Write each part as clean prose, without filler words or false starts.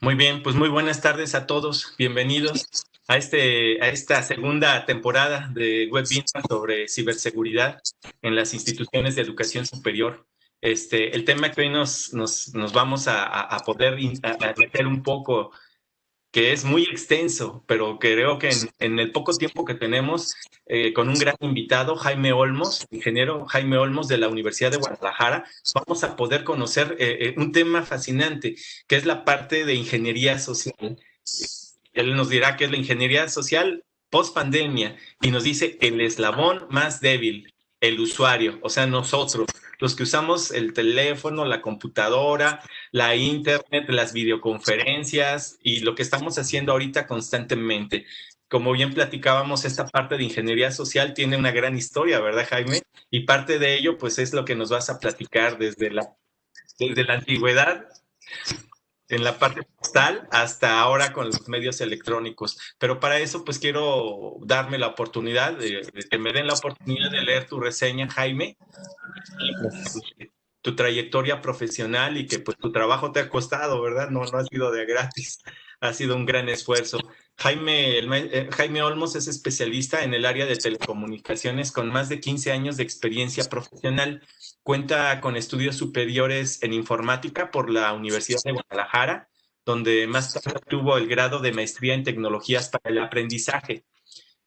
Muy bien, pues muy buenas tardes a todos. Bienvenidos a esta segunda temporada de webinar sobre ciberseguridad en las instituciones de educación superior. El tema que hoy nos vamos a poder a meter un poco, que es muy extenso, pero creo que en el poco tiempo que tenemos, con un gran invitado, Jaime Olmos, ingeniero Jaime Olmos de la Universidad de Guadalajara, vamos a poder conocer un tema fascinante, que es la parte de ingeniería social. Él nos dirá qué es la ingeniería social post pandemia y nos dice el eslabón más débil, el usuario, o sea, nosotros, los que usamos el teléfono, la computadora, la internet, las videoconferencias y lo que estamos haciendo ahorita constantemente. Como bien platicábamos, esta parte de ingeniería social tiene una gran historia, ¿verdad, Jaime? Y parte de ello, pues, es lo que nos vas a platicar desde la antigüedad en la parte postal hasta ahora con los medios electrónicos. Pero para eso, pues quiero darme la oportunidad de que me den la oportunidad de leer tu reseña, Jaime, Gracias. tu trayectoria profesional y que pues tu trabajo te ha costado, ¿verdad? No ha sido de gratis, ha sido un gran esfuerzo. Jaime Olmos es especialista en el área de telecomunicaciones con más de 15 años de experiencia profesional. Cuenta con estudios superiores en informática por la Universidad de Guadalajara, donde más tarde obtuvo el grado de maestría en tecnologías para el aprendizaje.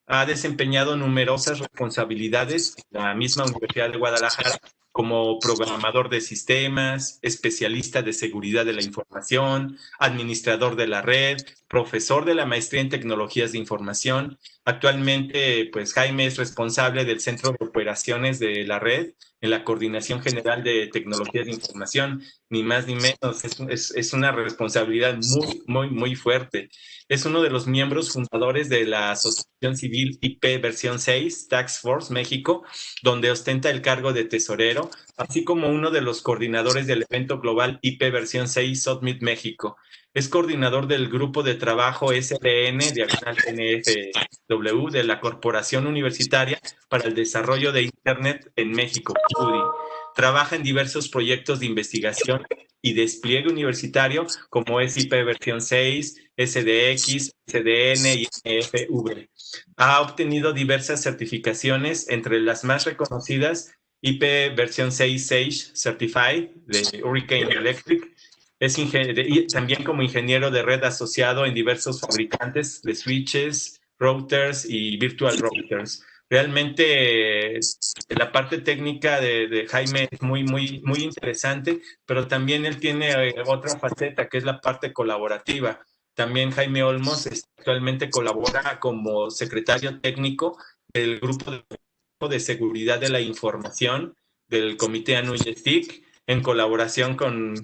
Ha desempeñado numerosas responsabilidades en la misma Universidad de Guadalajara como programador de sistemas, especialista de seguridad de la información, administrador de la red, profesor de la maestría en tecnologías de información. Actualmente, pues Jaime es responsable del Centro de Operaciones de la red en la Coordinación General de Tecnologías de Información, ni más ni menos. Es una responsabilidad muy fuerte. Es uno de los miembros fundadores de la Asociación Civil IP Versión 6, Task Force México, donde ostenta el cargo de tesorero, así como uno de los coordinadores del evento global IP Versión 6 Summit México. Es coordinador del grupo de trabajo SDN/NFW de la Corporación Universitaria para el Desarrollo de Internet en México, CUDI. Trabaja en diversos proyectos de investigación y despliegue universitario como es IP versión 6, SDX, SDN y NFV. Ha obtenido diversas certificaciones, entre las más reconocidas, IP versión 6 Sage Certified de Hurricane Electric. Y también como ingeniero de red asociado en diversos fabricantes de switches, routers y virtual routers. Realmente la parte técnica de Jaime es muy interesante, pero también él tiene otra faceta que es la parte colaborativa. También Jaime Olmos actualmente colabora como secretario técnico del grupo de seguridad de la información del Comité ANUYESTIC en colaboración con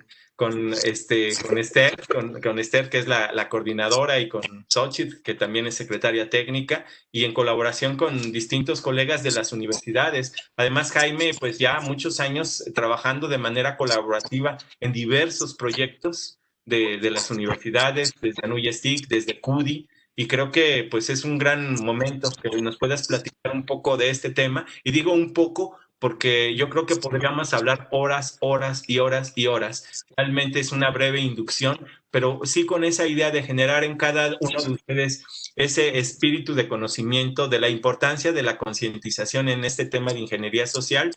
Esther, que es la coordinadora, y con Xochitl, que también es secretaria técnica, y en colaboración con distintos colegas de las universidades. Además, Jaime, pues ya muchos años trabajando de manera colaborativa en diversos proyectos de las universidades, desde ANUYESTIC, desde CUDI, y creo que pues es un gran momento que nos puedas platicar un poco de este tema. Y digo un poco porque yo creo que podríamos hablar horas, horas y horas y horas. Realmente es una breve inducción, pero sí con esa idea de generar en cada uno de ustedes ese espíritu de conocimiento de la importancia de la concientización en este tema de ingeniería social,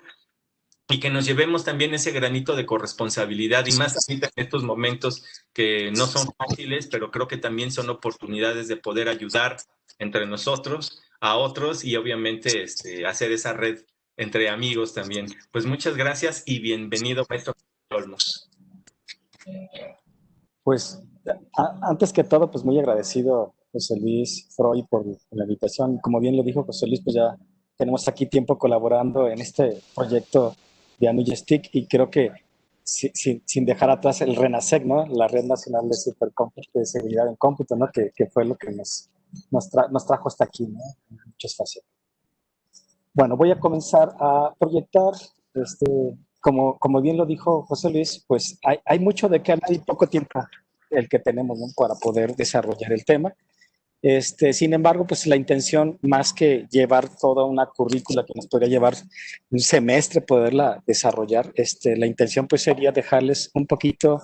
y que nos llevemos también ese granito de corresponsabilidad, y más ahorita en estos momentos que no son fáciles, pero creo que también son oportunidades de poder ayudar entre nosotros a otros, y obviamente hacer esa red entre amigos también. Pues muchas gracias y bienvenido, maestro Olmos. Pues antes que todo, pues muy agradecido, José Luis Freud, por la invitación. Como bien lo dijo José Luis, pues ya tenemos aquí tiempo colaborando en este proyecto de ANUYESTIC, y creo que sin dejar atrás el RENASEC, ¿no? La Red Nacional de Supercómputo, de Seguridad en Cómputo, ¿no? Que fue lo que nos trajo hasta aquí, ¿no? En muchas fases. Bueno, voy a comenzar a proyectar, como bien lo dijo José Luis, pues hay mucho de qué hablar y poco tiempo el que tenemos, ¿no? Para poder desarrollar el tema. Sin embargo, pues la intención, más que llevar toda una currícula que nos podría llevar un semestre poderla desarrollar, la intención pues sería dejarles un poquito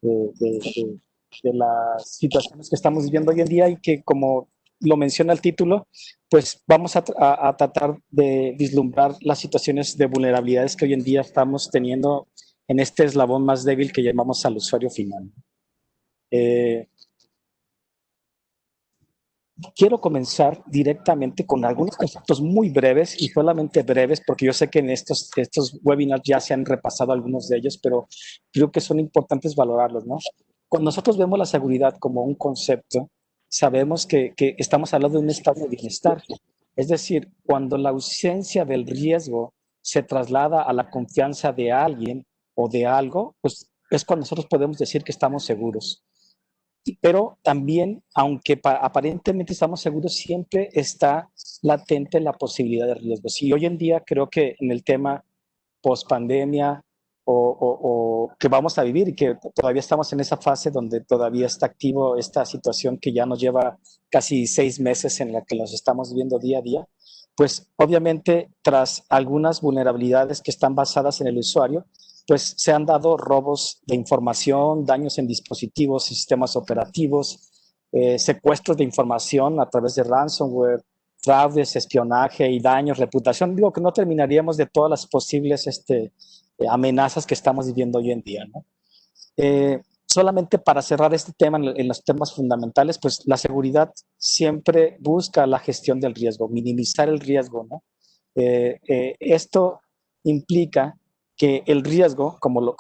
de de las situaciones que estamos viviendo hoy en día y que, como lo menciona el título, pues vamos a tratar de vislumbrar las situaciones de vulnerabilidades que hoy en día estamos teniendo en este eslabón más débil que llamamos al usuario final. Quiero comenzar directamente con algunos conceptos muy breves y solamente breves, porque yo sé que en estos webinars ya se han repasado algunos de ellos, pero creo que son importantes valorarlos, ¿no? Cuando nosotros vemos la seguridad como un concepto, sabemos que estamos hablando de un estado de bienestar. Es decir, cuando la ausencia del riesgo se traslada a la confianza de alguien o de algo, pues es cuando nosotros podemos decir que estamos seguros. Pero también, aunque aparentemente estamos seguros, siempre está latente la posibilidad de riesgos. Y hoy en día creo que en el tema post pandemia o que vamos a vivir y que todavía estamos en esa fase donde todavía está activo esta situación que ya nos lleva casi 6 meses en la que nos estamos viviendo día a día, pues obviamente tras algunas vulnerabilidades que están basadas en el usuario, pues se han dado robos de información, daños en dispositivos y sistemas operativos, secuestros de información a través de ransomware, fraudes, espionaje y daños, reputación. Digo que no terminaríamos de todas las posibles amenazas que estamos viviendo hoy en día, ¿no? Solamente para cerrar este tema en los temas fundamentales, pues la seguridad siempre busca la gestión del riesgo, minimizar el riesgo, ¿no? Esto implica que el riesgo, como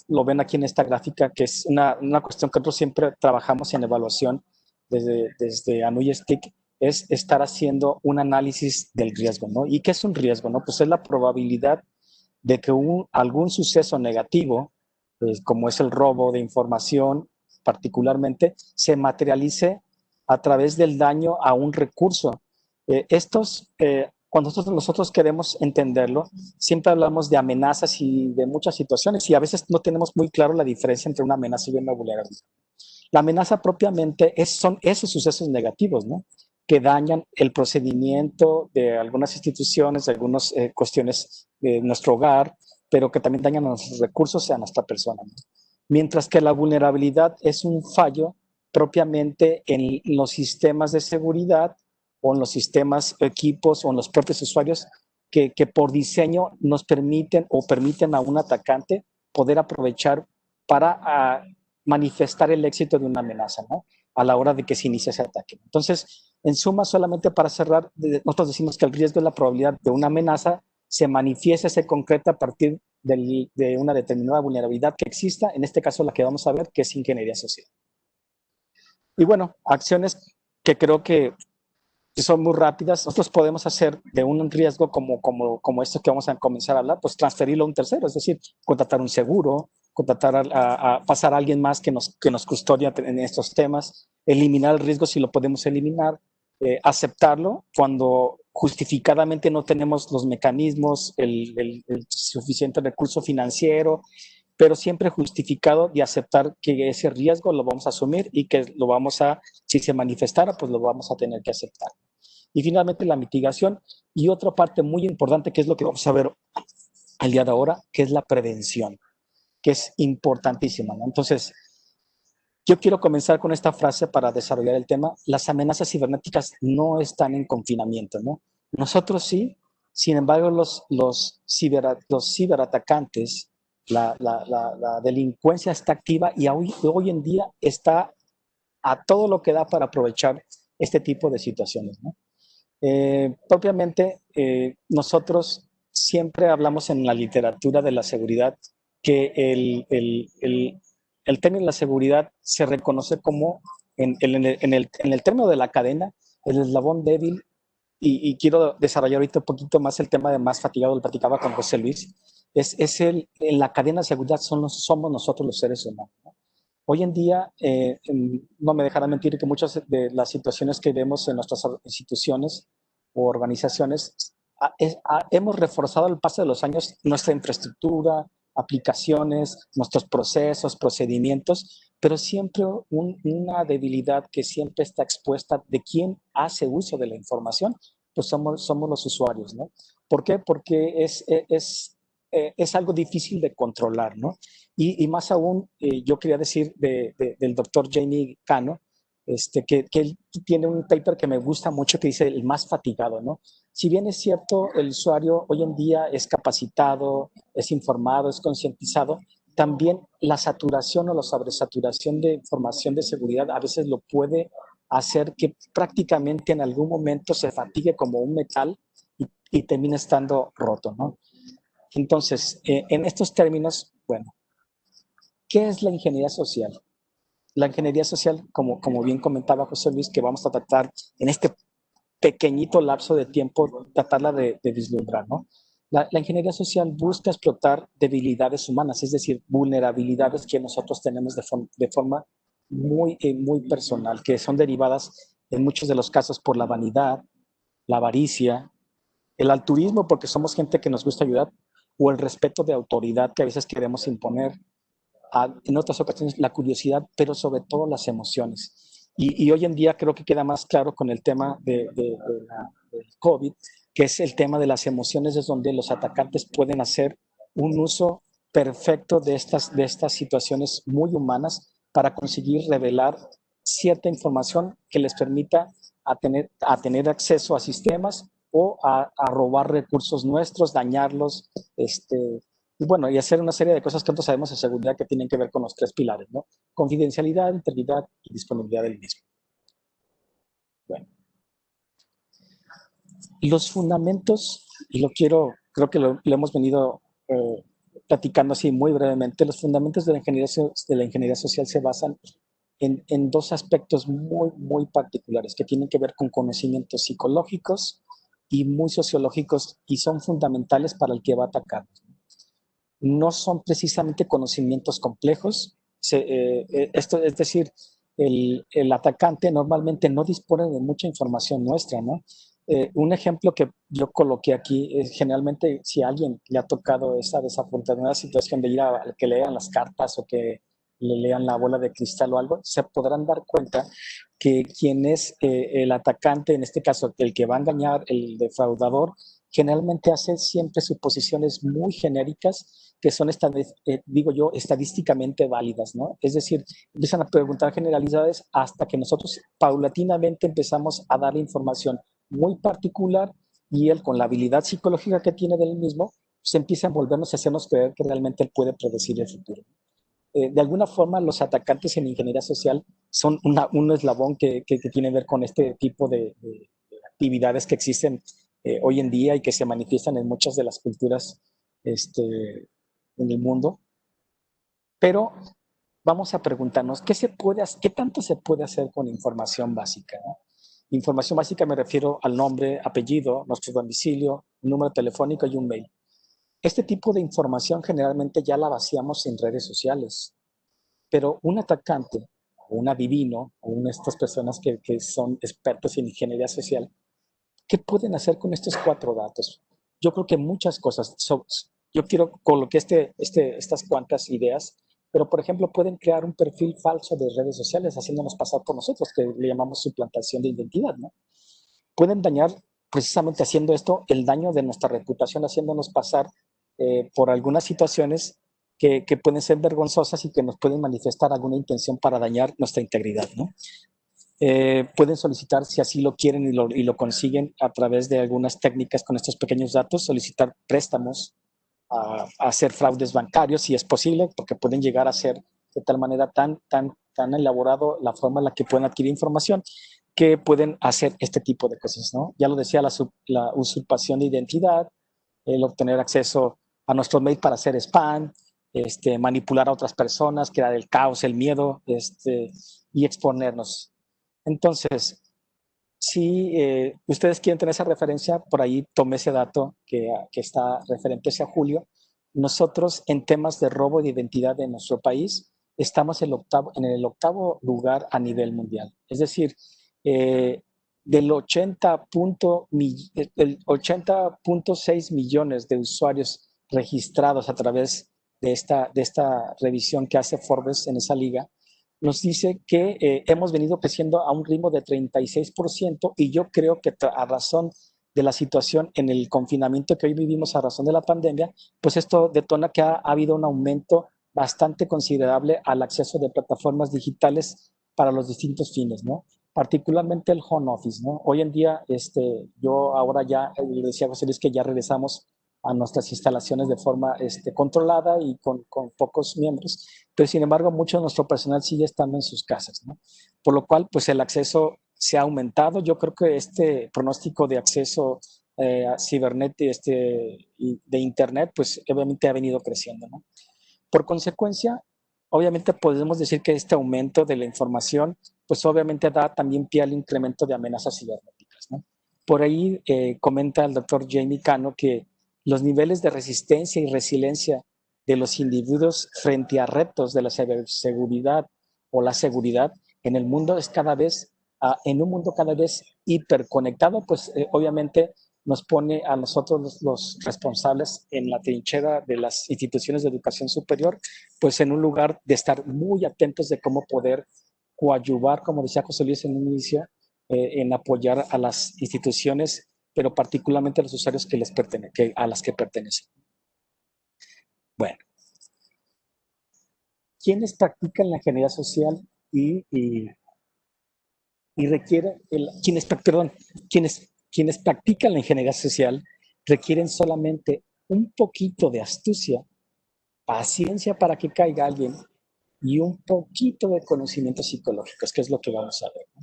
lo ven aquí en esta gráfica, que es una cuestión que nosotros siempre trabajamos en evaluación desde ANUYSTIC, es estar haciendo un análisis del riesgo, ¿no? ¿Y qué es un riesgo, no? Pues es la probabilidad de que algún suceso negativo, pues, como es el robo de información particularmente, se materialice a través del daño a un recurso. Cuando nosotros queremos entenderlo, siempre hablamos de amenazas y de muchas situaciones y a veces no tenemos muy claro la diferencia entre una amenaza y una vulnerabilidad. La amenaza propiamente son esos sucesos negativos, ¿no? Que dañan el procedimiento de algunas instituciones, de algunas cuestiones de nuestro hogar, pero que también dañan a nuestros recursos y a nuestra persona, ¿no? Mientras que la vulnerabilidad es un fallo propiamente en los sistemas de seguridad o en los sistemas, equipos o en los propios usuarios que por diseño nos permiten o permiten a un atacante poder aprovechar para manifestar el éxito de una amenaza, ¿no? A la hora de que se inicie ese ataque. Entonces, en suma, solamente para cerrar, nosotros decimos que el riesgo es la probabilidad de una amenaza se manifiesta, se concreta a partir de una determinada vulnerabilidad que exista, en este caso la que vamos a ver, que es ingeniería social. Y bueno, acciones que creo que son muy rápidas. Nosotros podemos hacer de un riesgo como esto que vamos a comenzar a hablar, pues transferirlo a un tercero, es decir, contratar un seguro, contratar a pasar a alguien más que nos custodia en estos temas, eliminar el riesgo si lo podemos eliminar, aceptarlo cuando justificadamente no tenemos los mecanismos, el suficiente recurso financiero, pero siempre justificado de aceptar que ese riesgo lo vamos a asumir y que lo vamos a, si se manifestara, pues lo vamos a tener que aceptar. Y finalmente la mitigación y otra parte muy importante que es lo que vamos a ver al día de ahora, que es la prevención, que es importantísima, ¿no? Entonces, yo quiero comenzar con esta frase para desarrollar el tema. Las amenazas cibernéticas no están en confinamiento, ¿no? Nosotros sí, sin embargo, los ciberatacantes, la delincuencia está activa y hoy en día está a todo lo que da para aprovechar este tipo de situaciones, ¿no? Propiamente, nosotros siempre hablamos en la literatura de la seguridad que el término de la seguridad se reconoce como, en el término de la cadena, el eslabón débil, y quiero desarrollar ahorita un poquito más el tema de más fatigado, lo platicaba con José Luis, en la cadena de seguridad somos nosotros los seres humanos, ¿no? Hoy en día, no me dejará mentir que muchas de las situaciones que vemos en nuestras instituciones o organizaciones, hemos reforzado al paso de los años nuestra infraestructura, aplicaciones, nuestros procesos, procedimientos, pero siempre una debilidad que siempre está expuesta de quién hace uso de la información, pues somos los usuarios, ¿no? ¿Por qué? Porque es algo difícil de controlar, ¿no? Y más aún, yo quería decir del doctor Jamie Cano, que él tiene un paper que me gusta mucho que dice el más fatigado, ¿no? Si bien es cierto, el usuario hoy en día es capacitado, es informado, es concientizado, también la saturación o la sobresaturación de información de seguridad a veces lo puede hacer que prácticamente en algún momento se fatigue como un metal y termine estando roto, ¿no? Entonces, en estos términos, bueno, ¿qué es la ingeniería social? La ingeniería social, como bien comentaba José Luis, que vamos a tratar en este pequeñito lapso de tiempo, tratarla de vislumbrar, ¿no? La ingeniería social busca explotar debilidades humanas, es decir, vulnerabilidades que nosotros tenemos de forma muy personal, que son derivadas en muchos de los casos por la vanidad, la avaricia, el altruismo, porque somos gente que nos gusta ayudar, o el respeto de autoridad que a veces queremos imponer, en otras ocasiones la curiosidad, pero sobre todo las emociones. Y hoy en día creo que queda más claro con el tema del COVID, que es el tema de las emociones, es donde los atacantes pueden hacer un uso perfecto de estas situaciones muy humanas para conseguir revelar cierta información que les permita a tener acceso a sistemas o a robar recursos nuestros, dañarlos, y bueno, y hacer una serie de cosas que nosotros sabemos en seguridad que tienen que ver con los tres pilares, ¿no? Confidencialidad, integridad y disponibilidad del mismo. Bueno, los fundamentos, y creo que lo hemos venido platicando así muy brevemente, los fundamentos de la ingeniería social se basan en dos aspectos muy particulares que tienen que ver con conocimientos psicológicos y muy sociológicos y son fundamentales para el que va a atacar. No son precisamente conocimientos complejos. Esto es decir, el atacante normalmente no dispone de mucha información nuestra, ¿no? Un ejemplo que yo coloqué aquí es generalmente si a alguien le ha tocado esa desafortunada situación de ir a que lean las cartas o que le lean la bola de cristal o algo, se podrán dar cuenta que quien es el atacante, en este caso el que va a engañar, el defraudador, generalmente hace siempre suposiciones muy genéricas que son, digo yo, estadísticamente válidas, ¿no? Es decir, empiezan a preguntar generalidades hasta que nosotros paulatinamente empezamos a dar información muy particular y él, con la habilidad psicológica que tiene del mismo, se empieza a envolvernos y hacernos creer que realmente él puede predecir el futuro. De alguna forma, los atacantes en ingeniería social son un eslabón que tiene que ver con este tipo de actividades que existen hoy en día y que se manifiestan en muchas de las culturas en el mundo. Pero vamos a preguntarnos, ¿qué tanto se puede hacer con información básica? ¿No? Información básica me refiero al nombre, apellido, nuestro domicilio, número telefónico y un mail. Este tipo de información generalmente ya la vaciamos en redes sociales, pero un atacante, o un adivino, o una de estas personas que son expertos en ingeniería social, ¿qué pueden hacer con estos 4 datos? Yo creo que muchas cosas. Yo quiero colocar estas cuantas ideas, pero por ejemplo pueden crear un perfil falso de redes sociales haciéndonos pasar por nosotros, que le llamamos suplantación de identidad, ¿no? Pueden dañar precisamente haciendo esto el daño de nuestra reputación, haciéndonos pasar por algunas situaciones que pueden ser vergonzosas y que nos pueden manifestar alguna intención para dañar nuestra integridad, ¿no? Pueden solicitar, si así lo quieren y lo consiguen a través de algunas técnicas con estos pequeños datos, solicitar préstamos, a hacer fraudes bancarios, si es posible, porque pueden llegar a ser de tal manera tan elaborado la forma en la que pueden adquirir información que pueden hacer este tipo de cosas, ¿no? Ya lo decía, la usurpación de identidad, el obtener acceso a nuestro mail para hacer spam, manipular a otras personas, crear el caos, el miedo, y exponernos. Entonces, si ustedes quieren tener esa referencia, por ahí tomé ese dato que está referente a julio. Nosotros en temas de robo de identidad en nuestro país estamos en el octavo lugar a nivel mundial. Es decir, del 80.6 millones de usuarios registrados a través de esta revisión que hace Forbes en esa liga, nos dice que hemos venido creciendo a un ritmo de 36% y yo creo que a razón de la situación en el confinamiento que hoy vivimos a razón de la pandemia, pues esto detona que ha habido un aumento bastante considerable al acceso de plataformas digitales para los distintos fines, ¿no? Particularmente el home office, ¿no? Hoy en día, yo ahora ya, le decía a José Luis que ya regresamos a nuestras instalaciones de forma controlada y con pocos miembros, pero sin embargo mucho de nuestro personal sigue estando en sus casas, ¿no? Por lo cual, pues el acceso se ha aumentado. Yo creo que este pronóstico de acceso a cibernético de Internet, pues obviamente ha venido creciendo, ¿no? Por consecuencia, obviamente podemos decir que este aumento de la información, pues obviamente da también pie al incremento de amenazas cibernéticas, ¿no? Por ahí comenta el doctor Jamie Cano que los niveles de resistencia y resiliencia de los individuos frente a retos de la ciberseguridad o la seguridad en el mundo es cada vez, en un mundo cada vez hiperconectado, pues obviamente nos pone a nosotros los responsables en la trinchera de las instituciones de educación superior, pues en un lugar de estar muy atentos de cómo poder coadyuvar, como decía José Luis en un inicio, en apoyar a las instituciones, pero particularmente a los usuarios a las que pertenecen. Bueno, ¿quiénes practican la ingeniería social y requieren, quienes practican la ingeniería social requieren solamente un poquito de astucia, paciencia para que caiga alguien y un poquito de conocimientos psicológicos, que es lo que vamos a ver, ¿no?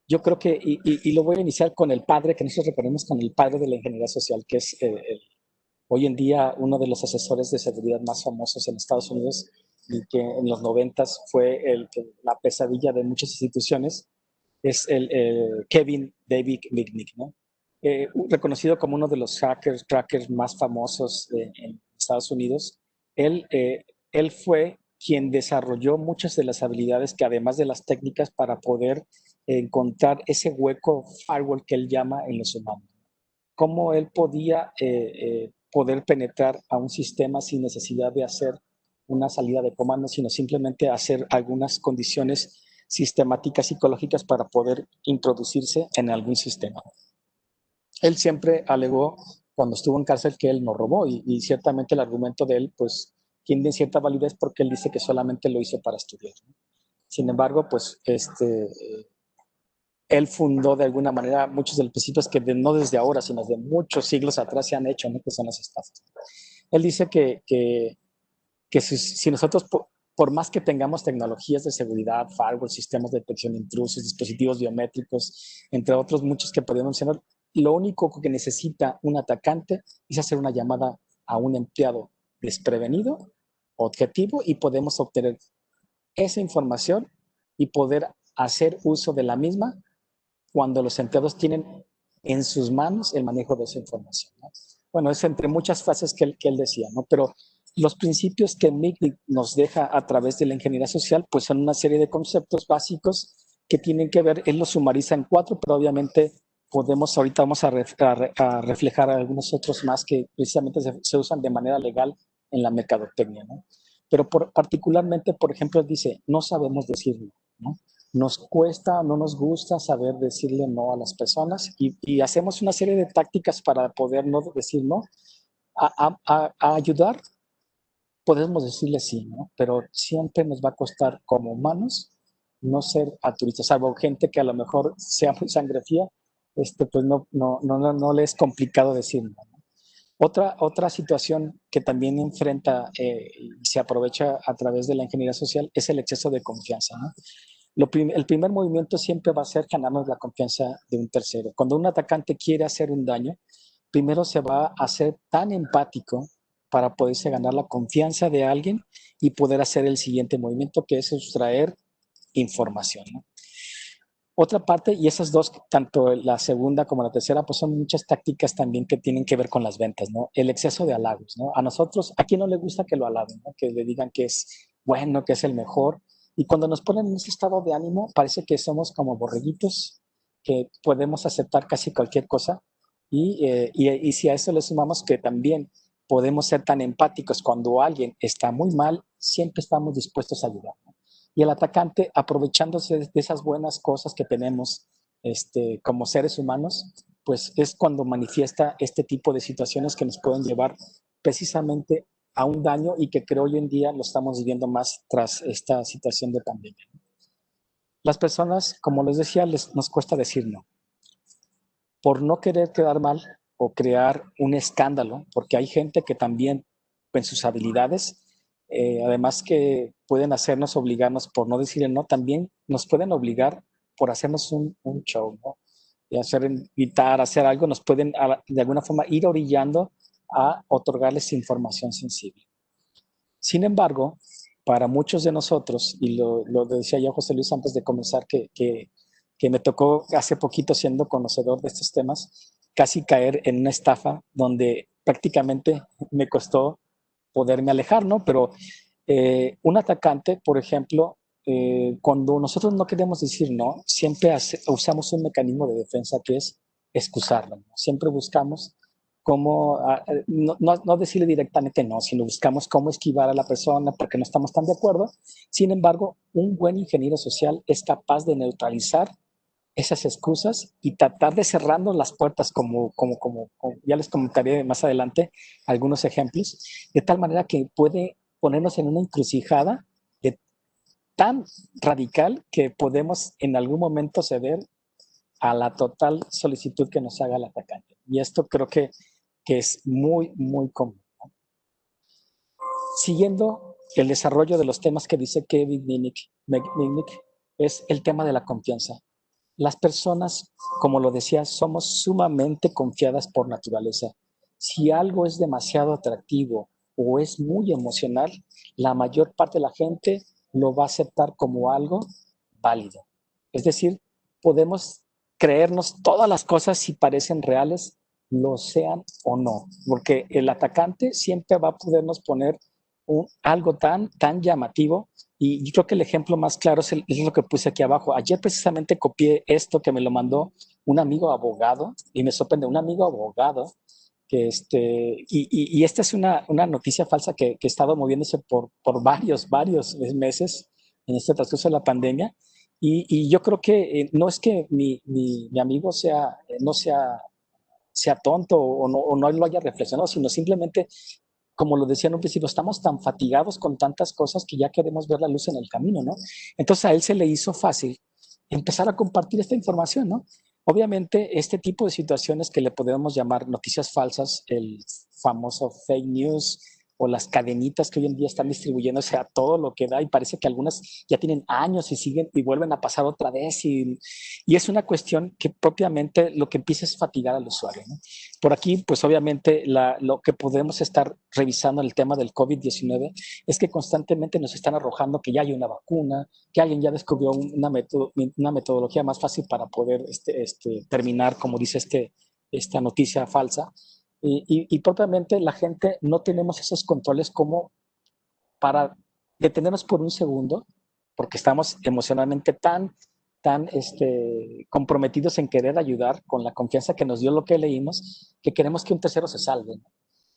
Yo creo que, y lo voy a iniciar con el padre, que nosotros reconocemos con el padre de la ingeniería social, que es hoy en día uno de los asesores de seguridad más famosos en Estados Unidos y que en los 90s fue la pesadilla de muchas instituciones, es el Kevin David Mitnick, ¿no? Reconocido como uno de los crackers más famosos en Estados Unidos. Él fue quien desarrolló muchas de las habilidades que además de las técnicas para poder encontrar ese hueco firewall que él llama en los humanos. Cómo él podía poder penetrar a un sistema sin necesidad de hacer una salida de comando, sino simplemente hacer algunas condiciones sistemáticas psicológicas para poder introducirse en algún sistema. Él siempre alegó cuando estuvo en cárcel que él no robó y ciertamente el argumento de él pues tiene cierta validez porque él dice que solamente lo hizo para estudiar, ¿no? Sin embargo, pues él fundó de alguna manera muchos de los principios que no desde ahora, sino de muchos siglos atrás se han hecho, ¿no? Que son las estafas. Él dice que si nosotros, por más que tengamos tecnologías de seguridad, firewall, sistemas de detección de intrusos, dispositivos biométricos, entre otros muchos que podemos mencionar, lo único que necesita un atacante es hacer una llamada a un empleado desprevenido, objetivo, y podemos obtener esa información y poder hacer uso de la misma cuando los empleados tienen en sus manos el manejo de esa información, ¿no? Bueno, es entre muchas frases que él decía, ¿no? Pero los principios que Mitnick nos deja a través de la ingeniería social, pues son una serie de conceptos básicos que tienen que ver, él los sumariza en 4, pero obviamente ahorita vamos a reflejar algunos otros más que precisamente se usan de manera legal en la mercadotecnia, ¿no? Pero particularmente, por ejemplo, dice, no sabemos decirlo, ¿no? Nos cuesta, no nos gusta saber decirle no a las personas y hacemos una serie de tácticas para poder no decir no. A ayudar, podemos decirle sí, ¿no? Pero siempre nos va a costar como humanos no ser altruistas, salvo gente que a lo mejor sea muy sangre fría, pues no le es complicado decir no, ¿no? Otra situación que también enfrenta y se aprovecha a través de la ingeniería social es el exceso de confianza, ¿no? El primer movimiento siempre va a ser ganarnos la confianza de un tercero. Cuando un atacante quiere hacer un daño, primero se va a ser tan empático para poderse ganar la confianza de alguien y poder hacer el siguiente movimiento, que es sustraer información, ¿no? Otra parte, y esas dos, tanto la segunda como la tercera, pues son muchas tácticas también que tienen que ver con las ventas, ¿no? El exceso de halagos, ¿no? A nosotros, ¿a quién no le gusta que lo alaben, ¿no? Que le digan que es bueno, que es el mejor. Y cuando nos ponen en ese estado de ánimo, parece que somos como borreguitos, que podemos aceptar casi cualquier cosa. Y si a eso le sumamos que también podemos ser tan empáticos cuando alguien está muy mal, siempre estamos dispuestos a ayudar, ¿no? Y el atacante, aprovechándose de esas buenas cosas que tenemos como seres humanos, pues es cuando manifiesta este tipo de situaciones que nos pueden llevar precisamente a un daño y que creo hoy en día lo estamos viviendo más tras esta situación de pandemia. Las personas, como les decía, nos cuesta decir no. Por no querer quedar mal o crear un escándalo, porque hay gente que también en sus habilidades, además que pueden hacernos obligarnos por no decir el no, también nos pueden obligar por hacernos un show, ¿no? Y hacer, invitar, hacer algo, nos pueden de alguna forma ir orillando a otorgarles información sensible. Sin embargo, para muchos de nosotros, y lo decía yo José Luis antes de comenzar, que me tocó hace poquito siendo conocedor de estos temas, casi caer en una estafa donde prácticamente me costó poderme alejar, ¿no? Pero un atacante, por ejemplo, cuando nosotros no queremos decir no, siempre usamos un mecanismo de defensa que es excusarlo, ¿no? Siempre buscamos cómo, no decirle directamente no, sino buscamos cómo esquivar a la persona porque no estamos tan de acuerdo. Sin embargo, un buen ingeniero social es capaz de neutralizar esas excusas y tratar de cerrando las puertas, como ya les comentaré más adelante algunos ejemplos, de tal manera que puede ponernos en una encrucijada tan radical que podemos en algún momento ceder a la total solicitud que nos haga el atacante. Y esto creo que es muy, muy común, ¿no? Siguiendo el desarrollo de los temas que dice Kevin Mitnick, es el tema de la confianza. Las personas, como lo decía, somos sumamente confiadas por naturaleza. Si algo es demasiado atractivo o es muy emocional, la mayor parte de la gente lo va a aceptar como algo válido. Es decir, podemos creernos todas las cosas si parecen reales, lo sean o no, porque el atacante siempre va a podernos poner algo tan llamativo. Y yo creo que el ejemplo más claro es lo que puse aquí abajo. Ayer precisamente copié esto que me lo mandó un amigo abogado y me sorprende, un amigo abogado que y esta es una noticia falsa que he estado moviéndose por varios meses en este transcurso de la pandemia. Y yo creo que no es que mi amigo no sea tonto o no lo haya reflexionado, sino simplemente, como lo decía en un principio, estamos tan fatigados con tantas cosas que ya queremos ver la luz en el camino, ¿no? Entonces a él se le hizo fácil empezar a compartir esta información, ¿no? Obviamente, este tipo de situaciones que le podemos llamar noticias falsas, el famoso fake news o las cadenitas que hoy en día están distribuyéndose a todo lo que da y parece que algunas ya tienen años y siguen y vuelven a pasar otra vez y es una cuestión que propiamente lo que empieza es fatigar al usuario, ¿no? Por aquí, pues obviamente lo que podemos estar revisando en el tema del COVID-19 es que constantemente nos están arrojando que ya hay una vacuna, que alguien ya descubrió una metodología más fácil para poder terminar, como dice esta noticia falsa. Y propiamente la gente no tenemos esos controles como para detenernos por un segundo, porque estamos emocionalmente tan comprometidos en querer ayudar con la confianza que nos dio lo que leímos, que queremos que un tercero se salve, ¿no?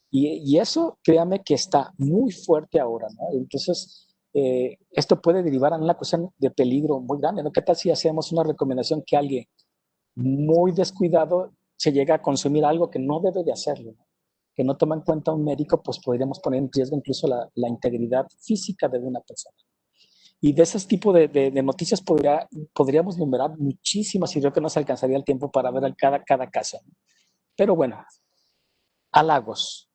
Y eso, créame que está muy fuerte ahora, ¿no? Entonces, esto puede derivar en una cuestión de peligro muy grande, ¿no? ¿Qué tal si hacemos una recomendación que alguien muy descuidado se llega a consumir algo que no debe de hacerlo, ¿no? Que no toma en cuenta un médico, pues podríamos poner en riesgo incluso la integridad física de una persona. Y de esos tipos de noticias podríamos numerar muchísimas y creo que nos alcanzaría el tiempo para ver cada caso, ¿no? Pero bueno, halagos.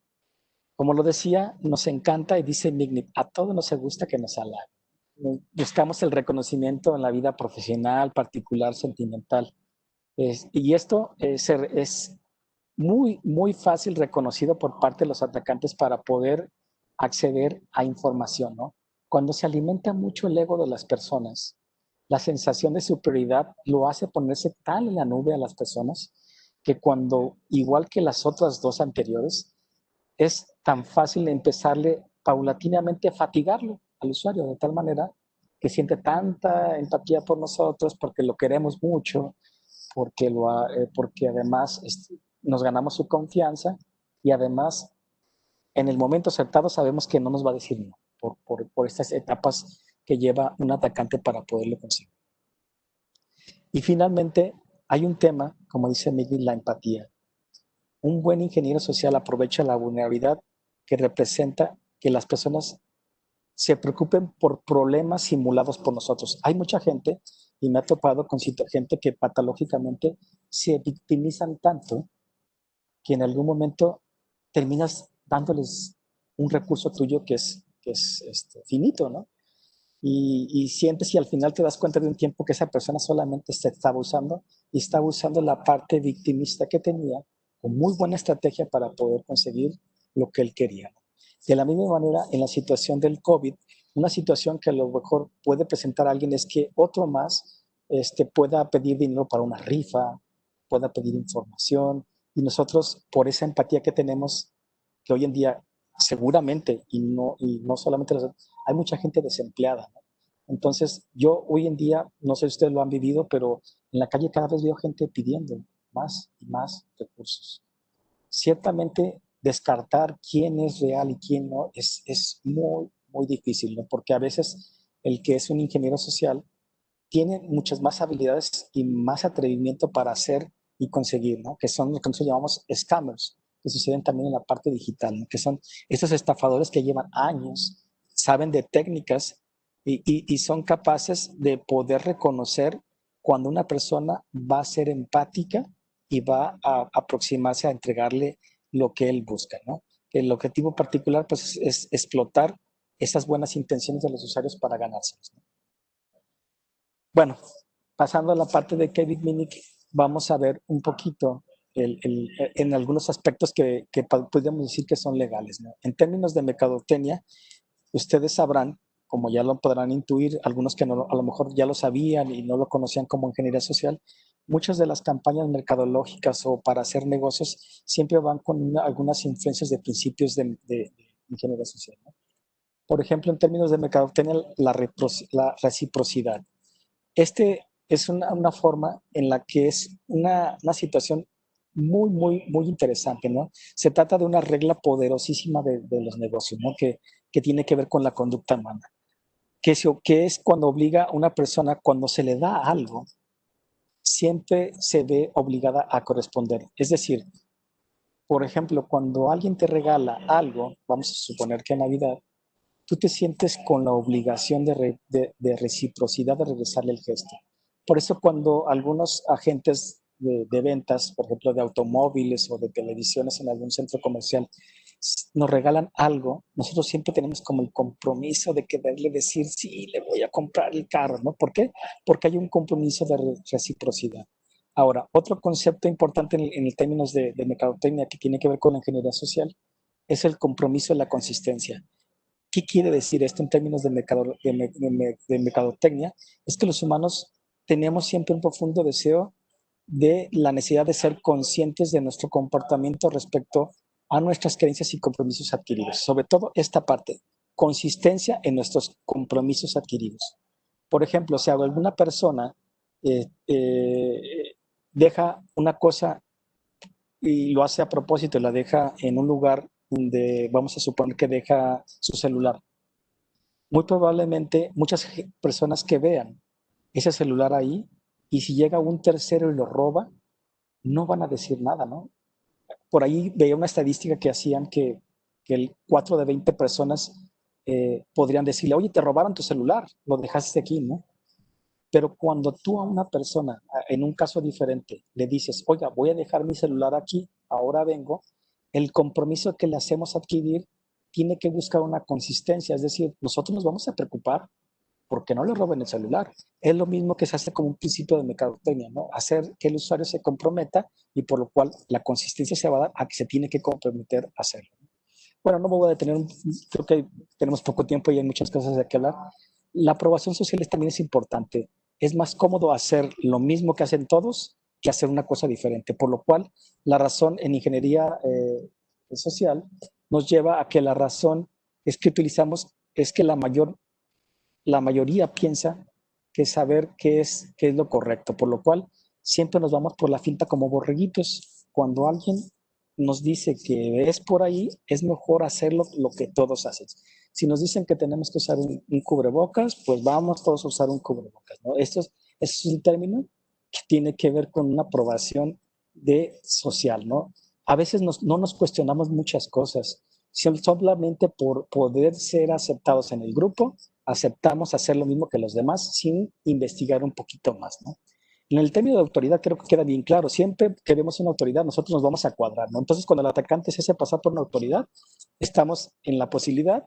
Como lo decía, nos encanta y dice Mignip, a todos nos gusta que nos halaguen. Buscamos el reconocimiento en la vida profesional, particular, sentimental. Y esto es muy, muy fácil reconocido por parte de los atacantes para poder acceder a información, ¿no? Cuando se alimenta mucho el ego de las personas, la sensación de superioridad lo hace ponerse tan en la nube a las personas que cuando, igual que las otras dos anteriores, es tan fácil empezarle paulatinamente a fatigarlo al usuario de tal manera que siente tanta empatía por nosotros porque lo queremos mucho, porque además nos ganamos su confianza y además en el momento acertado sabemos que no nos va a decir no por estas etapas que lleva un atacante para poderlo conseguir. Y finalmente, Hay un tema, como dice Miguel, la empatía. Un buen ingeniero social aprovecha la vulnerabilidad que representa que las personas se preocupen por problemas simulados por nosotros. Hay mucha gente, y me ha topado con gente que patológicamente se victimizan tanto que en algún momento terminas dándoles un recurso tuyo que es finito, ¿no? Y sientes y al final te das cuenta de un tiempo que esa persona solamente se estaba usando y estaba usando la parte victimista que tenía con muy buena estrategia para poder conseguir lo que él quería. De la misma manera, en la situación del COVID, una situación que a lo mejor puede presentar a alguien es que otro más pueda pedir dinero para una rifa, pueda pedir información, y nosotros, por esa empatía que tenemos, que hoy en día seguramente, y no solamente hay mucha gente desempleada, ¿no? Entonces, yo hoy en día, no sé si ustedes lo han vivido, pero en la calle cada vez veo gente pidiendo más y más recursos. Ciertamente, descartar quién es real y quién no es muy, muy difícil, ¿no? Porque a veces el que es un ingeniero social tiene muchas más habilidades y más atrevimiento para hacer y conseguir, ¿no? Que son lo que nosotros llamamos scammers, que suceden también en la parte digital, ¿no? Que son estos estafadores que llevan años, saben de técnicas y son capaces de poder reconocer cuando una persona va a ser empática y va a aproximarse a entregarle lo que él busca, ¿no? El objetivo particular pues, es explotar esas buenas intenciones de los usuarios para ganárselos, ¿no? Bueno, pasando a la parte de Kevin Minnick, vamos a ver un poquito en algunos aspectos que podríamos decir que son legales, ¿no? En términos de mercadotecnia, ustedes sabrán, como ya lo podrán intuir, algunos que no, a lo mejor ya lo sabían y no lo conocían como ingeniería social, muchas de las campañas mercadológicas o para hacer negocios siempre van con algunas influencias de principios de ingeniería social, ¿no? Por ejemplo, en términos de mercadotecnia, la reciprocidad. Es una forma en la que es una situación muy, muy, muy interesante, ¿no? Se trata de una regla poderosísima de los negocios, ¿no? Que tiene que ver con la conducta humana. Que es cuando obliga a una persona, cuando se le da algo, siempre se ve obligada a corresponder. Es decir, por ejemplo, cuando alguien te regala algo, vamos a suponer que en Navidad, tú te sientes con la obligación de reciprocidad de regresarle el gesto. Por eso cuando algunos agentes de ventas, por ejemplo, de automóviles o de televisiones en algún centro comercial, nos regalan algo, nosotros siempre tenemos como el compromiso de quererle decir, sí, le voy a comprar el carro, ¿no? ¿Por qué? Porque hay un compromiso de reciprocidad. Ahora, otro concepto importante en términos de mercadotecnia que tiene que ver con la ingeniería social es el compromiso de la consistencia. ¿Qué quiere decir esto en términos de mercadotecnia? Es que los humanos tenemos siempre un profundo deseo de la necesidad de ser conscientes de nuestro comportamiento respecto a nuestras creencias y compromisos adquiridos. Sobre todo esta parte, consistencia en nuestros compromisos adquiridos. Por ejemplo, si alguna persona deja una cosa y lo hace a propósito, la deja en un lugar donde vamos a suponer que deja su celular, muy probablemente muchas personas que vean ese celular ahí y si llega un tercero y lo roba, no van a decir nada, ¿no? Por ahí veía una estadística que hacían que el 4 de 20 personas podrían decirle, oye, te robaron tu celular, lo dejaste aquí, ¿no? Pero cuando tú a una persona, en un caso diferente, le dices, oiga, voy a dejar mi celular aquí, ahora vengo, el compromiso que le hacemos adquirir tiene que buscar una consistencia, es decir, nosotros nos vamos a preocupar porque no le roben el celular. Es lo mismo que se hace como un principio de mercadotecnia, ¿no? Hacer que el usuario se comprometa y por lo cual la consistencia se va a dar a que se tiene que comprometer a hacerlo. Bueno, no me voy a detener, creo que tenemos poco tiempo y hay muchas cosas de qué hablar. La aprobación social también es importante. Es más cómodo hacer lo mismo que hacen todos que hacer una cosa diferente, por lo cual la razón en ingeniería social nos lleva a que la razón es que utilizamos, es que la mayoría piensa que saber qué es lo correcto, por lo cual siempre nos vamos por la finta como borreguitos. Cuando alguien nos dice que es por ahí, es mejor hacerlo lo que todos hacen. Si nos dicen que tenemos que usar un cubrebocas, pues vamos todos a usar un cubrebocas, ¿no? Esto es un término que tiene que ver con una aprobación social, ¿no? A veces no nos cuestionamos muchas cosas, solamente por poder ser aceptados en el grupo, aceptamos hacer lo mismo que los demás sin investigar un poquito más, ¿no? En el término de autoridad creo que queda bien claro, siempre que vemos una autoridad nosotros nos vamos a cuadrar, ¿no? Entonces cuando el atacante se hace pasar por una autoridad, estamos en la posibilidad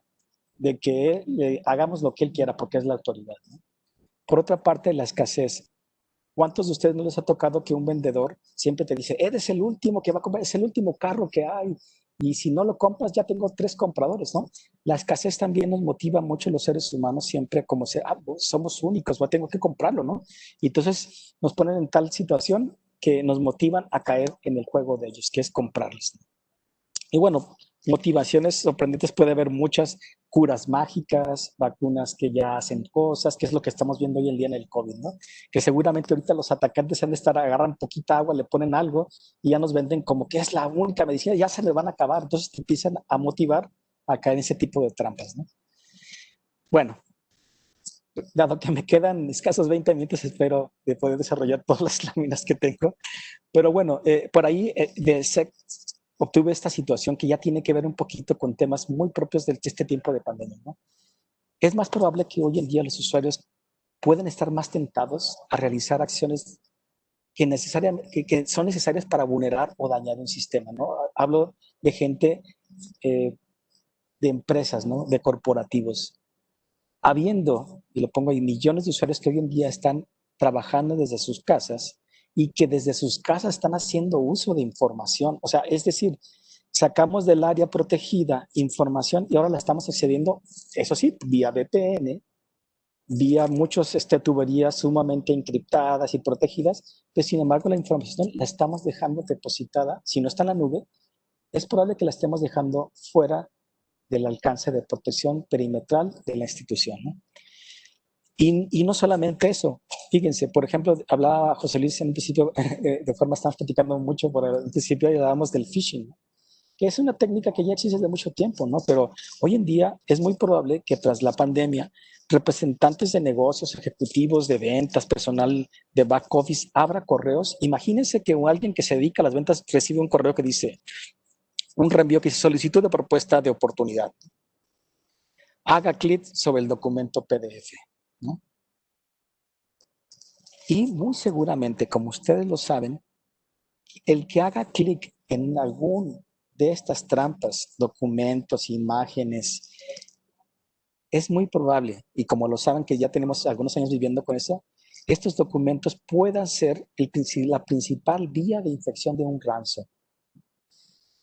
de que hagamos lo que él quiera porque es la autoridad, ¿no? Por otra parte, la escasez. ¿Cuántos de ustedes no les ha tocado que un vendedor siempre te dice, eres el último que va a comprar, es el último carro que hay, y si no lo compras ya tengo 3 compradores, ¿no? La escasez también nos motiva mucho los seres humanos siempre como ser, somos únicos, tengo que comprarlo, ¿no? Y entonces nos ponen en tal situación que nos motivan a caer en el juego de ellos, que es comprarles, ¿no? Y bueno, motivaciones sorprendentes puede haber muchas, curas mágicas, vacunas que ya hacen cosas, que es lo que estamos viendo hoy en día en el COVID, ¿no? Que seguramente ahorita los atacantes han de estar, agarran poquita agua, le ponen algo y ya nos venden como que es la única medicina, ya se le van a acabar. Entonces te empiezan a motivar a caer en ese tipo de trampas, ¿no? Bueno, dado que me quedan escasos 20 minutos, espero de poder desarrollar todas las láminas que tengo. Pero bueno, por ahí obtuve esta situación que ya tiene que ver un poquito con temas muy propios de este tiempo de pandemia, ¿no? Es más probable que hoy en día los usuarios pueden estar más tentados a realizar acciones que son necesarias para vulnerar o dañar un sistema, ¿no? Hablo de gente, de empresas, ¿no? De corporativos. Habiendo, y lo pongo ahí, millones de usuarios que hoy en día están trabajando desde sus casas y que desde sus casas están haciendo uso de información. O sea, es decir, sacamos del área protegida información y ahora la estamos accediendo, eso sí, vía VPN, vía muchas tuberías sumamente encriptadas y protegidas, pero sin embargo la información la estamos dejando depositada, si no está en la nube, es probable que la estemos dejando fuera del alcance de protección perimetral de la institución, ¿no? Y no solamente eso, fíjense, por ejemplo, hablaba José Luis en un principio, de forma estamos platicando mucho, por el principio hablábamos del phishing, ¿no? Que es una técnica que ya existe desde mucho tiempo, ¿no? Pero hoy en día es muy probable que tras la pandemia, representantes de negocios, ejecutivos de ventas, personal de back office, abra correos. Imagínense que alguien que se dedica a las ventas recibe un correo que dice, un reenvío que dice solicitud de propuesta de oportunidad. Haga clic sobre el documento PDF, ¿no? Y muy seguramente, como ustedes lo saben, el que haga clic en algún de estas trampas, documentos, imágenes, es muy probable, y como lo saben que ya tenemos algunos años viviendo con eso, estos documentos puedan ser la principal vía de infección de un ransom.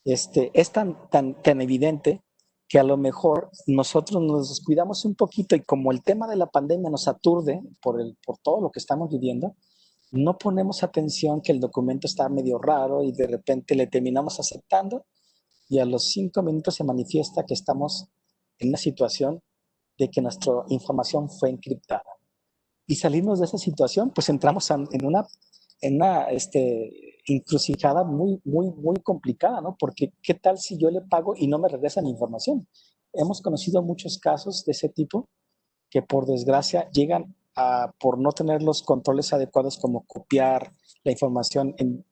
Es tan evidente que a lo mejor nosotros nos descuidamos un poquito y como el tema de la pandemia nos aturde por todo lo que estamos viviendo, no ponemos atención que el documento está medio raro y de repente le terminamos aceptando y a los 5 minutos se manifiesta que estamos en una situación de que nuestra información fue encriptada. Y salimos de esa situación, pues entramos en una encrucijada muy complicada, ¿no? Porque ¿qué tal si yo le pago y no me regresan información? Hemos conocido muchos casos de ese tipo que por desgracia llegan por no tener los controles adecuados como copiar la información en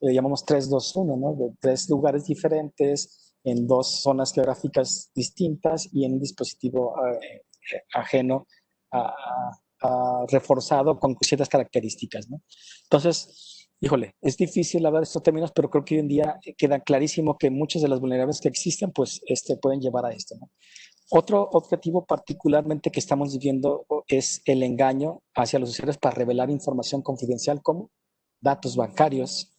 le llamamos 3-2-1, ¿no? De 3 lugares diferentes, en 2 zonas geográficas distintas y en un dispositivo ajeno reforzado con ciertas características, ¿no? Entonces, híjole, es difícil hablar de estos términos, pero creo que hoy en día queda clarísimo que muchas de las vulnerabilidades que existen, pues, pueden llevar a esto, ¿no? Otro objetivo particularmente que estamos viviendo es el engaño hacia los usuarios para revelar información confidencial como datos bancarios,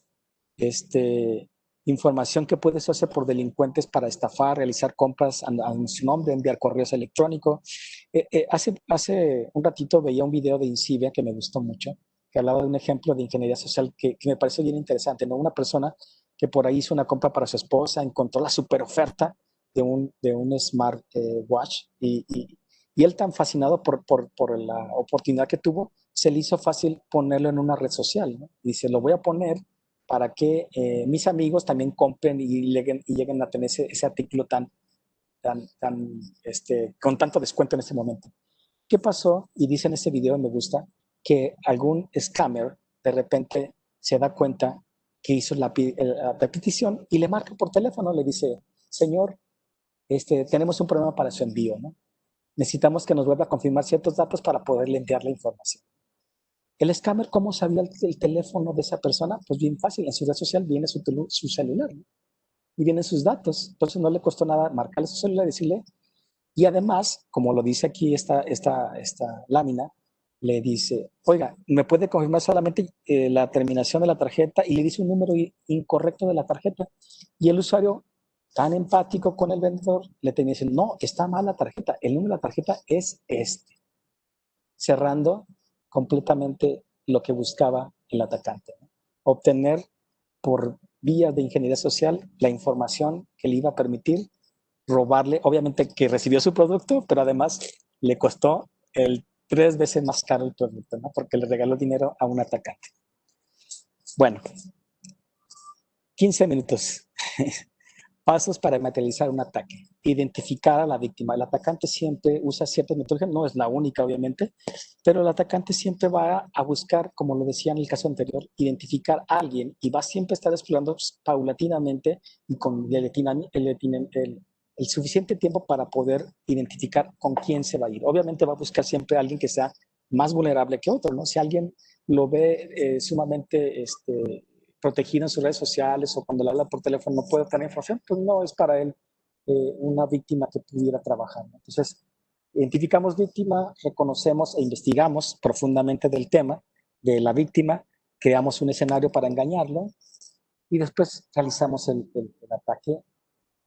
información que puede hacer por delincuentes para estafar, realizar compras en su nombre, enviar correos electrónicos. Hace un ratito veía un video de Incivia que me gustó mucho, que hablaba de un ejemplo de ingeniería social que me pareció bien interesante, ¿no? Una persona que por ahí hizo una compra para su esposa, encontró la super oferta de un smart watch y él tan fascinado por la oportunidad que tuvo, se le hizo fácil ponerlo en una red social, ¿no? Dice, lo voy a poner para que mis amigos también compren y lleguen a tener ese artículo con tanto descuento en este momento. ¿Qué pasó? Y dice en este video, me gusta, que algún scammer de repente se da cuenta que hizo la petición y le marca por teléfono, le dice, señor, tenemos un problema para su envío, ¿no? Necesitamos que nos vuelva a confirmar ciertos datos para poderle enviar la información. El scammer, ¿cómo sabía el teléfono de esa persona? Pues bien fácil, en su red social viene su celular, ¿no? Y vienen sus datos. Entonces no le costó nada marcarle su celular y decirle, y además, como lo dice aquí esta lámina, le dice, oiga, ¿me puede confirmar solamente la terminación de la tarjeta? Y le dice un número incorrecto de la tarjeta. Y el usuario, tan empático con el vendedor, le tenía que decir, no, está mal la tarjeta, el número de la tarjeta es este. Cerrando completamente lo que buscaba el atacante, ¿no? Obtener por vías de ingeniería social la información que le iba a permitir robarle, obviamente que recibió su producto, pero además le costó 3 veces más caro el producto, ¿no? Porque le regaló dinero a un atacante. Bueno, 15 minutos. Pasos para materializar un ataque. Identificar a la víctima. El atacante siempre usa ciertas metodologías, no es la única obviamente, pero el atacante siempre va a buscar, como lo decía en el caso anterior, identificar a alguien y va siempre a estar explorando paulatinamente y con el suficiente tiempo para poder identificar con quién se va a ir. Obviamente va a buscar siempre a alguien que sea más vulnerable que otro, ¿no? Si alguien lo ve sumamente protegido en sus redes sociales o cuando le habla por teléfono no puede obtener información, pues no es para él una víctima que pudiera trabajar, ¿no? Entonces, identificamos víctima, reconocemos e investigamos profundamente del tema de la víctima, creamos un escenario para engañarlo y después realizamos el ataque.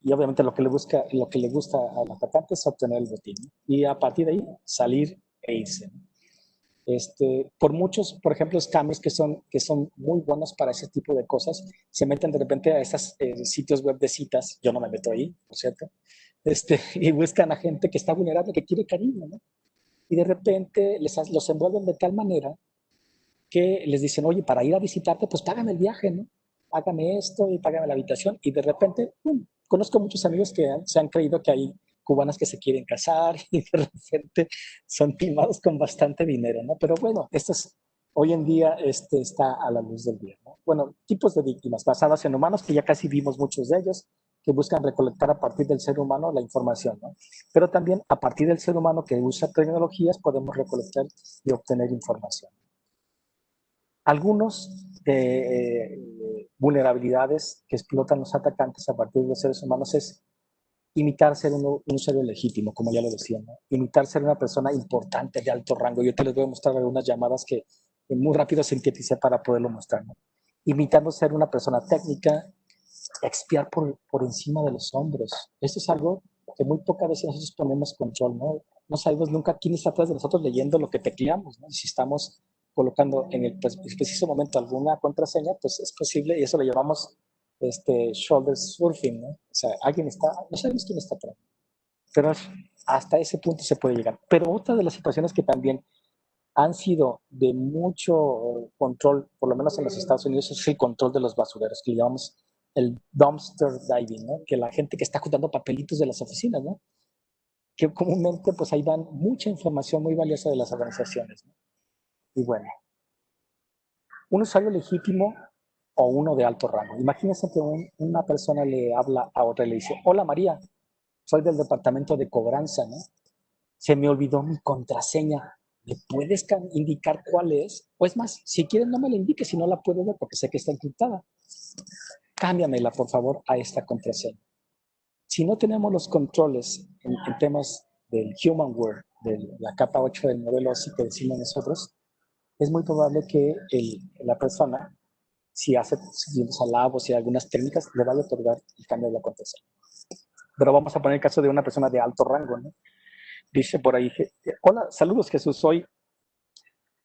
Y obviamente lo que le gusta al atacante es obtener el botín, ¿no? Y a partir de ahí salir e irse, ¿no? Por muchos, por ejemplo, scammers que son muy buenos para ese tipo de cosas, se meten de repente a esos sitios web de citas, yo no me meto ahí, por cierto, y buscan a gente que está vulnerable, que quiere cariño, ¿no? Y de repente los envuelven de tal manera que les dicen, oye, para ir a visitarte, pues págame el viaje, ¿no? Págame esto y págame la habitación. Y de repente, conozco muchos amigos que se han creído que hay cubanas que se quieren casar y de repente son timados con bastante dinero, ¿no? Pero bueno, hoy en día está a la luz del día, ¿no? Bueno, tipos de víctimas basadas en humanos, que ya casi vimos muchos de ellos, que buscan recolectar a partir del ser humano la información, ¿no? Pero también a partir del ser humano que usa tecnologías podemos recolectar y obtener información. Algunos vulnerabilidades que explotan los atacantes a partir de los seres humanos es imitar ser un usuario legítimo, como ya lo decía, ¿no? Imitar ser una persona importante de alto rango. Yo te les voy a mostrar algunas llamadas que muy rápido sinteticé para poderlo mostrar, ¿no? Imitando ser una persona técnica, expiar por encima de los hombros. Esto es algo que muy pocas veces nosotros ponemos control, ¿no? No sabemos nunca quién está atrás de nosotros leyendo lo que tecleamos, ¿no? Si estamos colocando en el preciso momento alguna contraseña, pues es posible, y eso lo llamamos shoulder surfing, ¿no? O sea, alguien está, no sabemos quién está atrás, pero hasta ese punto se puede llegar. Pero otra de las situaciones que también han sido de mucho control, por lo menos en los Estados Unidos, es el control de los basureros, que le llamamos el dumpster diving, ¿no? Que la gente que está juntando papelitos de las oficinas, ¿no? Que comúnmente pues ahí dan mucha información muy valiosa de las organizaciones, ¿no? Y bueno, un usuario legítimo o uno de alto rango. Imagínense que una persona le habla a otra y le dice, hola María, soy del departamento de cobranza, ¿no? Se me olvidó mi contraseña. ¿Me puedes indicar cuál es? O es más, si quieres no me la indiques, si no la puedo ver porque sé que está encriptada. Cámbiamela, por favor, a esta contraseña. Si no tenemos los controles en temas del humanware, de la capa 8 del modelo OSI que decimos nosotros, es muy probable que la persona, si hace siguientes alabos y algunas técnicas, le vaya a otorgar el cambio de la contraseña. Pero vamos a poner el caso de una persona de alto rango, ¿no? Dice por ahí, hola, saludos Jesús, soy...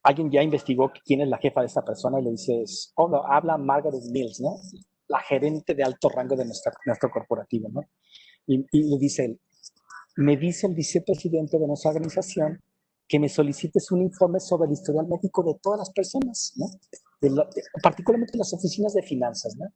Alguien ya investigó quién es la jefa de esta persona y le dice, hola, habla Margaret Mills, ¿no? La gerente de alto rango de nuestro corporativo, ¿no? Y le dice él, me dice el vicepresidente de nuestra organización que me solicites un informe sobre el historial médico de todas las personas, ¿no? Particularmente las oficinas de finanzas, ¿no?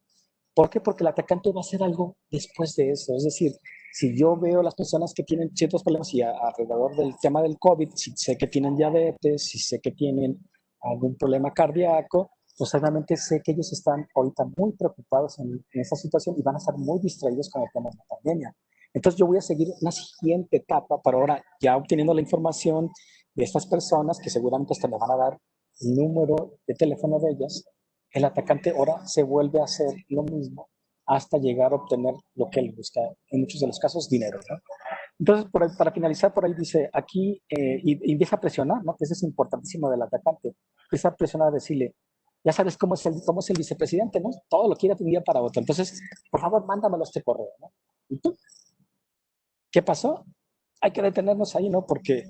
¿Por qué? Porque el atacante va a hacer algo después de eso. Es decir, si yo veo las personas que tienen ciertos problemas y alrededor del tema del COVID, si sé que tienen diabetes, si sé que tienen algún problema cardíaco, pues obviamente sé que ellos están ahorita muy preocupados en esta situación y van a estar muy distraídos con el tema de la pandemia. Entonces yo voy a seguir una siguiente etapa para ahora, ya obteniendo la información de estas personas que seguramente hasta me van a dar el número de teléfono de ellas, el atacante ahora se vuelve a hacer lo mismo hasta llegar a obtener lo que él busca, en muchos de los casos, dinero, ¿no? Entonces, por ahí, para finalizar, por ahí dice, aquí, y empieza a presionar, ¿no? Que eso es importantísimo del atacante. Empieza a presionar a decirle, ya sabes cómo es el vicepresidente, ¿no? Todo lo quiere de un día para otro. Entonces, por favor, mándamelo a este correo, ¿no? ¿Y tú? ¿Qué pasó? Hay que detenernos ahí, ¿no? Porque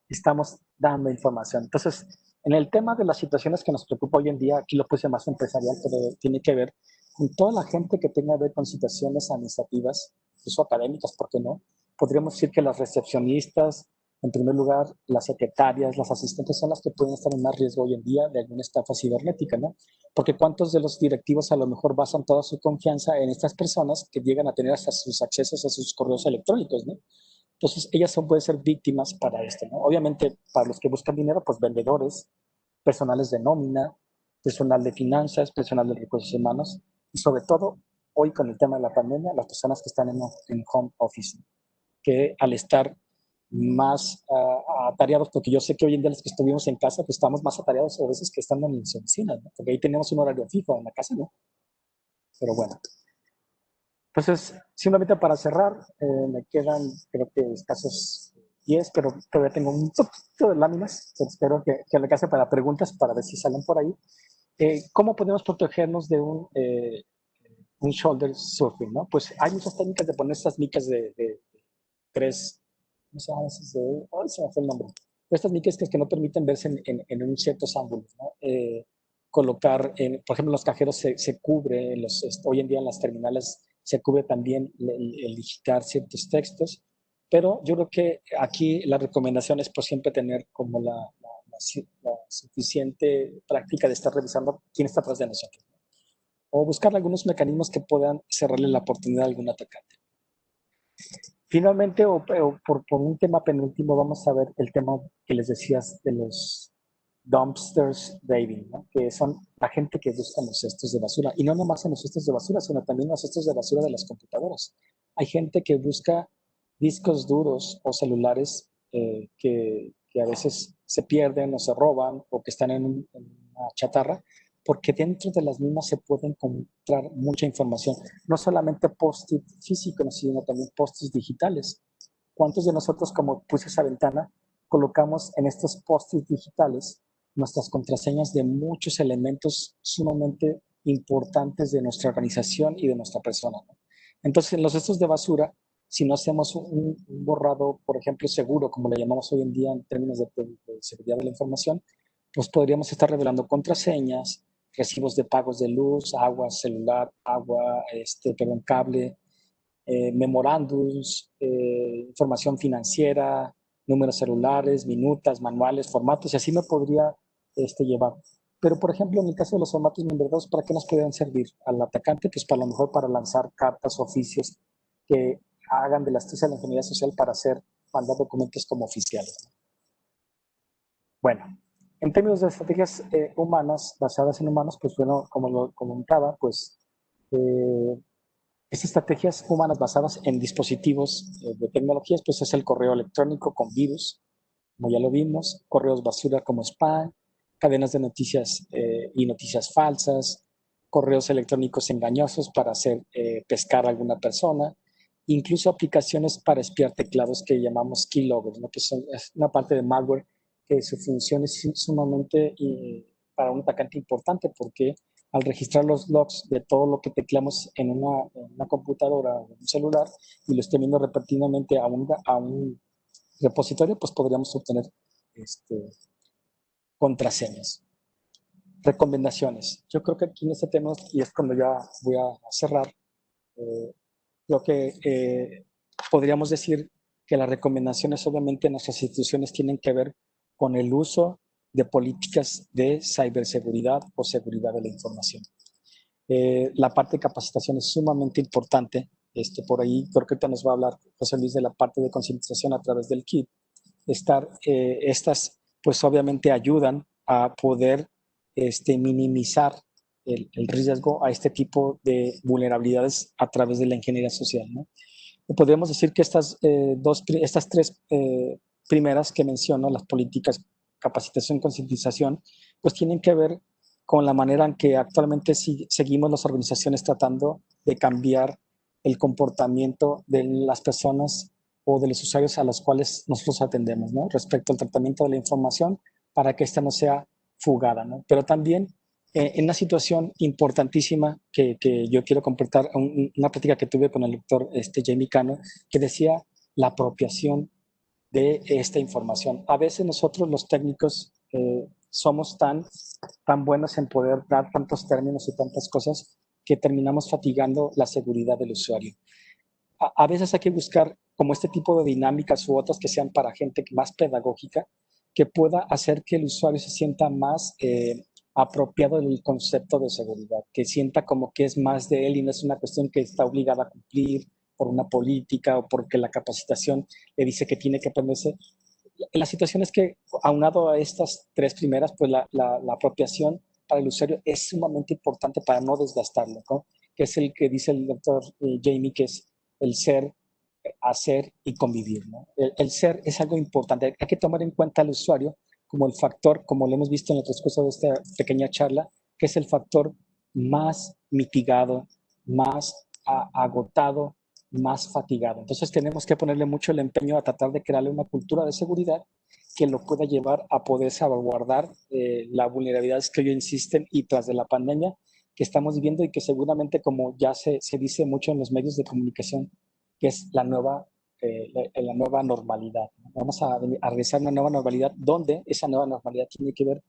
estamos dando información. Entonces, en el tema de las situaciones que nos preocupa hoy en día, aquí lo puse más empresarial, pero tiene que ver con toda la gente que tenga que ver con situaciones administrativas, incluso académicas, ¿por qué no? Podríamos decir que las recepcionistas, en primer lugar, las secretarias, las asistentes son las que pueden estar en más riesgo hoy en día de alguna estafa cibernética, ¿no? Porque cuántos de los directivos a lo mejor basan toda su confianza en estas personas que llegan a tener hasta sus accesos a sus correos electrónicos, ¿no? Entonces, ellas pueden ser víctimas para esto, ¿no? Obviamente, para los que buscan dinero, pues vendedores, personales de nómina, personal de finanzas, personal de recursos humanos y sobre todo, hoy con el tema de la pandemia, las personas que están en home office, que al estar más atareados, porque yo sé que hoy en día los que estuvimos en casa, pues estamos más atareados a veces que estando en las oficinas, ¿no? Porque ahí tenemos un horario fijo, en la casa no. Pero bueno, entonces, simplemente para cerrar, me quedan creo que escasos 10, pero todavía tengo un poquito de láminas, que espero que le alcance para preguntas, para ver si salen por ahí. ¿Cómo podemos protegernos de un shoulder surfing, ¿no? Pues hay muchas técnicas de poner estas micas de tres, ¿cómo se llama? Ay, se me fue el nombre. Estas micas que no permiten verse en un ciertos ángulos, ¿no? Colocar, por ejemplo, en los cajeros se cubre, hoy en día en las terminales se cubre también el digitar ciertos textos, pero yo creo que aquí la recomendación es por siempre tener como la suficiente práctica de estar revisando quién está atrás de nosotros, ¿no? O buscar algunos mecanismos que puedan cerrarle la oportunidad a algún atacante. Finalmente, o por un tema penúltimo, vamos a ver el tema que les decías de los dumpsters diving, ¿no? Que son la gente que busca los cestos de basura. Y no nomás en los cestos de basura, sino también en los cestos de basura de las computadoras. Hay gente que busca discos duros o celulares que a veces se pierden o se roban o que están en una chatarra, porque dentro de las mismas se puede encontrar mucha información, no solamente post-it físicos, sino también post-its digitales. ¿Cuántos de nosotros, como puse esa ventana, colocamos en estos post-its digitales nuestras contraseñas de muchos elementos sumamente importantes de nuestra organización y de nuestra persona, ¿no? Entonces, en los cestos de basura, si no hacemos un borrado, por ejemplo, seguro, como le llamamos hoy en día en términos de seguridad de la información, pues podríamos estar revelando contraseñas, recibos de pagos de luz, agua, celular, agua, cable, memorándums, información financiera, números celulares, minutas, manuales, formatos, y así me podría llevar. Pero, por ejemplo, en el caso de los formatos numerados, ¿para qué nos podrían servir al atacante? Pues para lo mejor para lanzar cartas, oficios que hagan de la astucia de la ingeniería social para mandar documentos como oficiales, ¿no? Bueno, en términos de estrategias humanas, basadas en humanos, pues bueno, como lo comentaba, pues estas estrategias humanas basadas en dispositivos de tecnologías, pues es el correo electrónico con virus, como ya lo vimos, correos basura como spam, cadenas de noticias y noticias falsas, correos electrónicos engañosos para hacer pescar a alguna persona, incluso aplicaciones para espiar teclados que llamamos keyloggers, ¿no? Que es una parte de malware que su función es sumamente para un atacante importante porque al registrar los logs de todo lo que tecleamos en una computadora o en un celular y lo esté viendo repetidamente a un repositorio, pues podríamos obtener contraseñas. Recomendaciones. Yo creo que aquí en este tema, y es cuando ya voy a cerrar, creo que podríamos decir que las recomendaciones obviamente en nuestras instituciones tienen que ver con el uso de políticas de ciberseguridad o seguridad de la información. La parte de capacitación es sumamente importante. Por ahí creo que ahorita nos va a hablar José Luis de la parte de concientización a través del KIT. Estas pues obviamente ayudan a poder minimizar el riesgo a este tipo de vulnerabilidades a través de la ingeniería social, ¿no? Podríamos decir que estas tres primeras que menciono, las políticas, capacitación, concientización, pues tienen que ver con la manera en que actualmente seguimos las organizaciones tratando de cambiar el comportamiento de las personas o de los usuarios a los cuales nosotros atendemos, ¿no? Respecto al tratamiento de la información para que ésta no sea fugada, ¿no? Pero también en una situación importantísima que yo quiero completar, una plática que tuve con el doctor Jamie Cano, que decía la apropiación de esta información. A veces nosotros los técnicos somos tan buenos en poder dar tantos términos y tantas cosas que terminamos fatigando la seguridad del usuario. A veces hay que buscar como este tipo de dinámicas u otras que sean para gente más pedagógica, que pueda hacer que el usuario se sienta más apropiado del concepto de seguridad, que sienta como que es más de él y no es una cuestión que está obligada a cumplir por una política o porque la capacitación le dice que tiene que aprenderse. La situación es que, aunado a estas tres primeras, pues la apropiación para el usuario es sumamente importante para no desgastarlo, ¿no? Que es el que dice el doctor Jamie, que es el ser, hacer y convivir, ¿no? El ser es algo importante. Hay que tomar en cuenta al usuario como el factor, como lo hemos visto en el transcurso de esta pequeña charla, que es el factor más mitigado, más agotado, más fatigado. Entonces tenemos que ponerle mucho el empeño a tratar de crearle una cultura de seguridad que lo pueda llevar a poder salvaguardar las vulnerabilidades que hoy existen y tras de la pandemia que estamos viviendo y que seguramente, como ya se dice mucho en los medios de comunicación, que es la nueva normalidad. Vamos a realizar una nueva normalidad donde esa nueva normalidad tiene que ver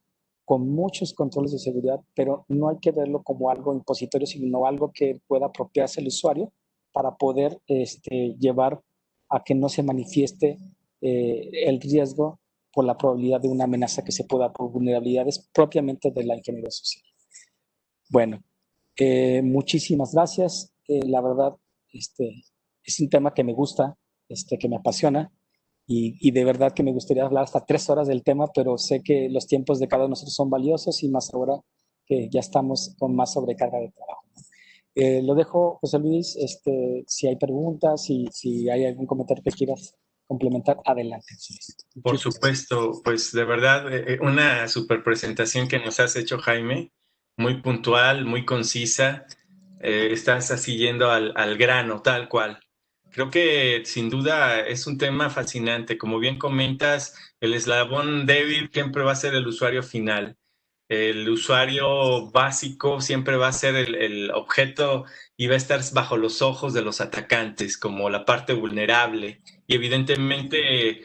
con muchos controles de seguridad, pero no hay que verlo como algo impositorio, sino algo que pueda apropiarse el usuario para poder llevar a que no se manifieste el riesgo por la probabilidad de una amenaza que se pueda por vulnerabilidades propiamente de la ingeniería social. Bueno, muchísimas gracias. La verdad, es un tema que me gusta, que me apasiona y de verdad que me gustaría hablar hasta 3 horas del tema, pero sé que los tiempos de cada uno de nosotros son valiosos y más ahora que ya estamos con más sobrecarga de trabajo. Lo dejo, José Luis, si hay preguntas, si hay algún comentario que quieras complementar, adelante. Por supuesto, pues de verdad, una super presentación que nos has hecho, Jaime, muy puntual, muy concisa, estás así yendo al grano, tal cual. Creo que sin duda es un tema fascinante. Como bien comentas, el eslabón débil siempre va a ser el usuario final. El usuario básico siempre va a ser el objeto y va a estar bajo los ojos de los atacantes, como la parte vulnerable. Y evidentemente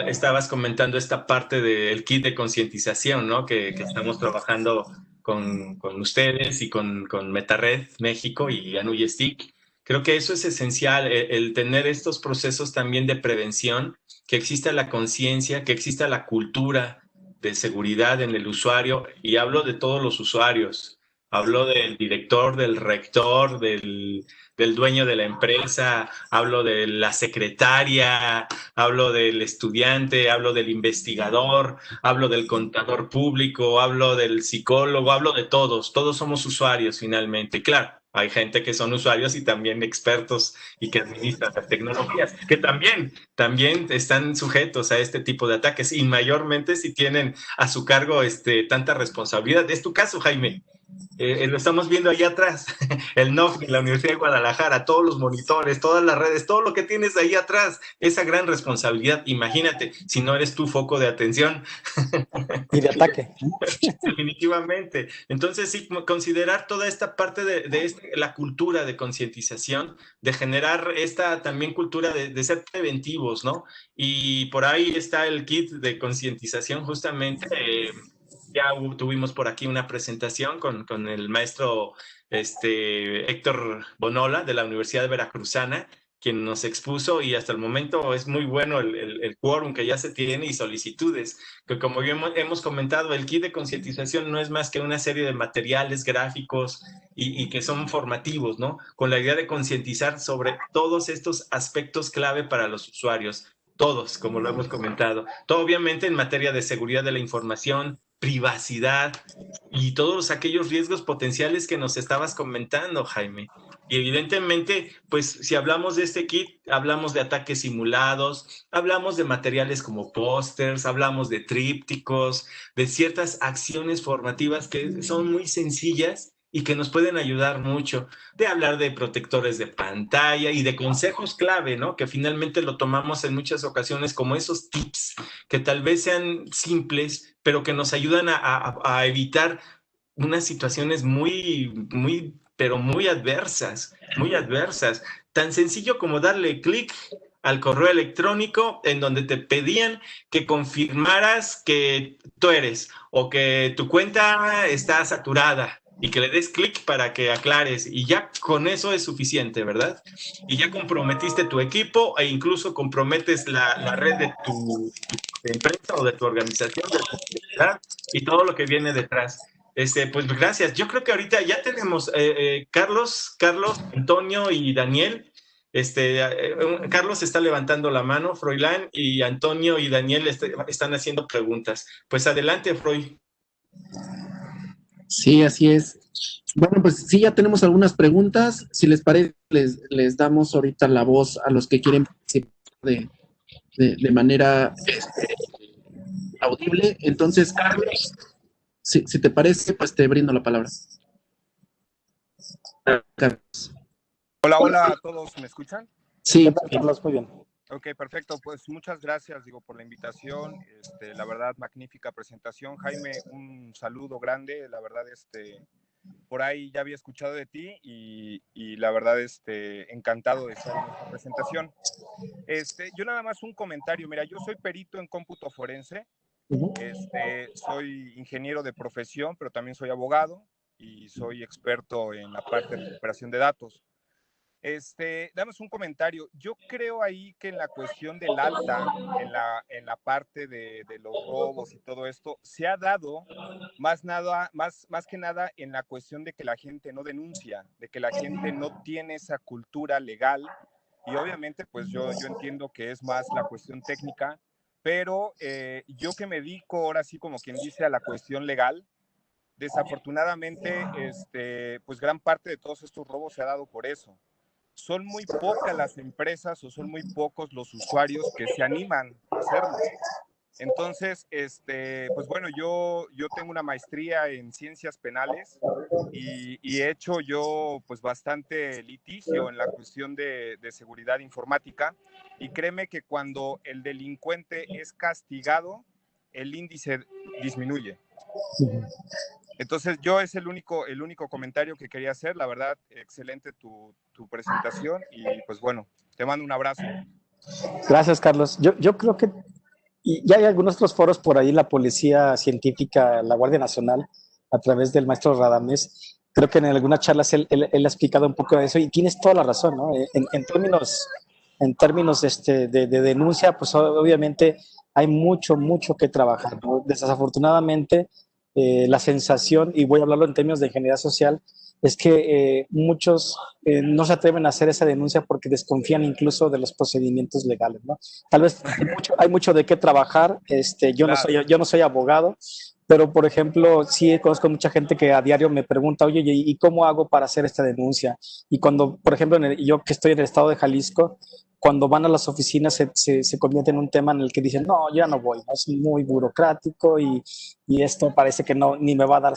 estabas comentando esta parte del kit de concientización, ¿no? Que estamos trabajando con ustedes y con MetaRed México y ANUYESTIC. Creo que eso es esencial, el tener estos procesos también de prevención, que exista la conciencia, que exista la cultura de seguridad en el usuario, y hablo de todos los usuarios. Hablo del director, del rector, del dueño de la empresa, hablo de la secretaria, hablo del estudiante, hablo del investigador, hablo del contador público, hablo del psicólogo, hablo de todos. Todos somos usuarios finalmente. Claro, hay gente que son usuarios y también expertos y que administran las tecnologías, que también están sujetos a este tipo de ataques y mayormente si tienen a su cargo tanta responsabilidad. Es tu caso, Jaime. Lo estamos viendo ahí atrás, el NOF de la Universidad de Guadalajara, todos los monitores, todas las redes, todo lo que tienes ahí atrás, esa gran responsabilidad. Imagínate, si no eres tu foco de atención. Y de ataque. Definitivamente. Entonces, sí, considerar toda esta parte de la cultura de concientización, de generar esta también cultura de ser preventivos, ¿no? Y por ahí está el kit de concientización justamente. Ya tuvimos por aquí una presentación con el maestro Héctor Bonola de la Universidad Veracruzana, quien nos expuso, y hasta el momento es muy bueno el quórum que ya se tiene y solicitudes, que como ya hemos comentado, el kit de concientización no es más que una serie de materiales gráficos y que son formativos, ¿no? Con la idea de concientizar sobre todos estos aspectos clave para los usuarios, todos, como lo hemos comentado. Todo obviamente en materia de seguridad de la información, privacidad y todos aquellos riesgos potenciales que nos estabas comentando, Jaime. Y evidentemente, pues si hablamos de este kit, hablamos de ataques simulados, hablamos de materiales como pósters, hablamos de trípticos, de ciertas acciones formativas que son muy sencillas y que nos pueden ayudar mucho, de hablar de protectores de pantalla y de consejos clave, ¿no? Que finalmente lo tomamos en muchas ocasiones como esos tips que tal vez sean simples, pero que nos ayudan a evitar unas situaciones pero muy adversas, muy adversas. Tan sencillo como darle clic al correo electrónico en donde te pedían que confirmaras que tú eres o que tu cuenta está saturada y que le des clic para que aclares y ya con eso es suficiente, ¿verdad? Y ya comprometiste tu equipo e incluso comprometes la red de tu empresa o de tu organización, de tu comunidad y todo lo que viene detrás. Pues gracias. Yo creo que ahorita ya tenemos Carlos, Antonio y Daniel. Carlos está levantando la mano, Froilán, y Antonio y Daniel están haciendo preguntas. Pues adelante, Froy. Sí, así es. Bueno, pues sí, ya tenemos algunas preguntas. Si les parece, les damos ahorita la voz a los que quieren participar de manera audible. Entonces, Carlos, si te parece, pues te brindo la palabra. Carlos. Hola a todos, ¿me escuchan? Sí, Carlos, muy bien. Ok, perfecto, pues muchas gracias, por la invitación, la verdad, magnífica presentación. Jaime, un saludo grande, la verdad, por ahí ya había escuchado de ti y la verdad, encantado de estar en esta presentación. Yo nada más un comentario, mira, yo soy perito en cómputo forense, soy ingeniero de profesión, pero también soy abogado y soy experto en la parte de recuperación de datos. Damos un comentario. Yo creo ahí que en la cuestión del alta, en la parte de los robos y todo esto, se ha dado más que nada en la cuestión de que la gente no denuncia, de que la gente no tiene esa cultura legal. Y obviamente, pues yo entiendo que es más la cuestión técnica, pero yo que me dedico ahora sí, como quien dice, a la cuestión legal, desafortunadamente, pues gran parte de todos estos robos se ha dado por eso. Son muy pocas las empresas o son muy pocos los usuarios que se animan a hacerlo. Entonces, pues bueno, yo tengo una maestría en ciencias penales y he hecho yo pues bastante litigio en la cuestión de seguridad informática y créeme que cuando el delincuente es castigado, el índice disminuye. Entonces yo es el único comentario que quería hacer. La verdad, excelente tu presentación y pues bueno, te mando un abrazo. Gracias, Carlos. Yo creo que ya hay algunos otros foros por ahí, la Policía Científica, la Guardia Nacional, a través del maestro Radames. Creo que en algunas charlas él ha explicado un poco de eso y tienes toda la razón, ¿no? En términos de denuncia, pues obviamente hay mucho que trabajar, ¿no? Desafortunadamente, la sensación, y voy a hablarlo en términos de ingeniería social, es que muchos no se atreven a hacer esa denuncia porque desconfían incluso de los procedimientos legales, ¿no? Tal vez hay mucho de qué trabajar. Yo no soy abogado, pero por ejemplo, sí conozco mucha gente que a diario me pregunta, oye, ¿y cómo hago para hacer esta denuncia? Y cuando, por ejemplo, yo que estoy en el estado de Jalisco, cuando van a las oficinas se convierte en un tema en el que dicen, no, ya no voy, ¿no? Es muy burocrático y esto parece que no, ni me va a dar.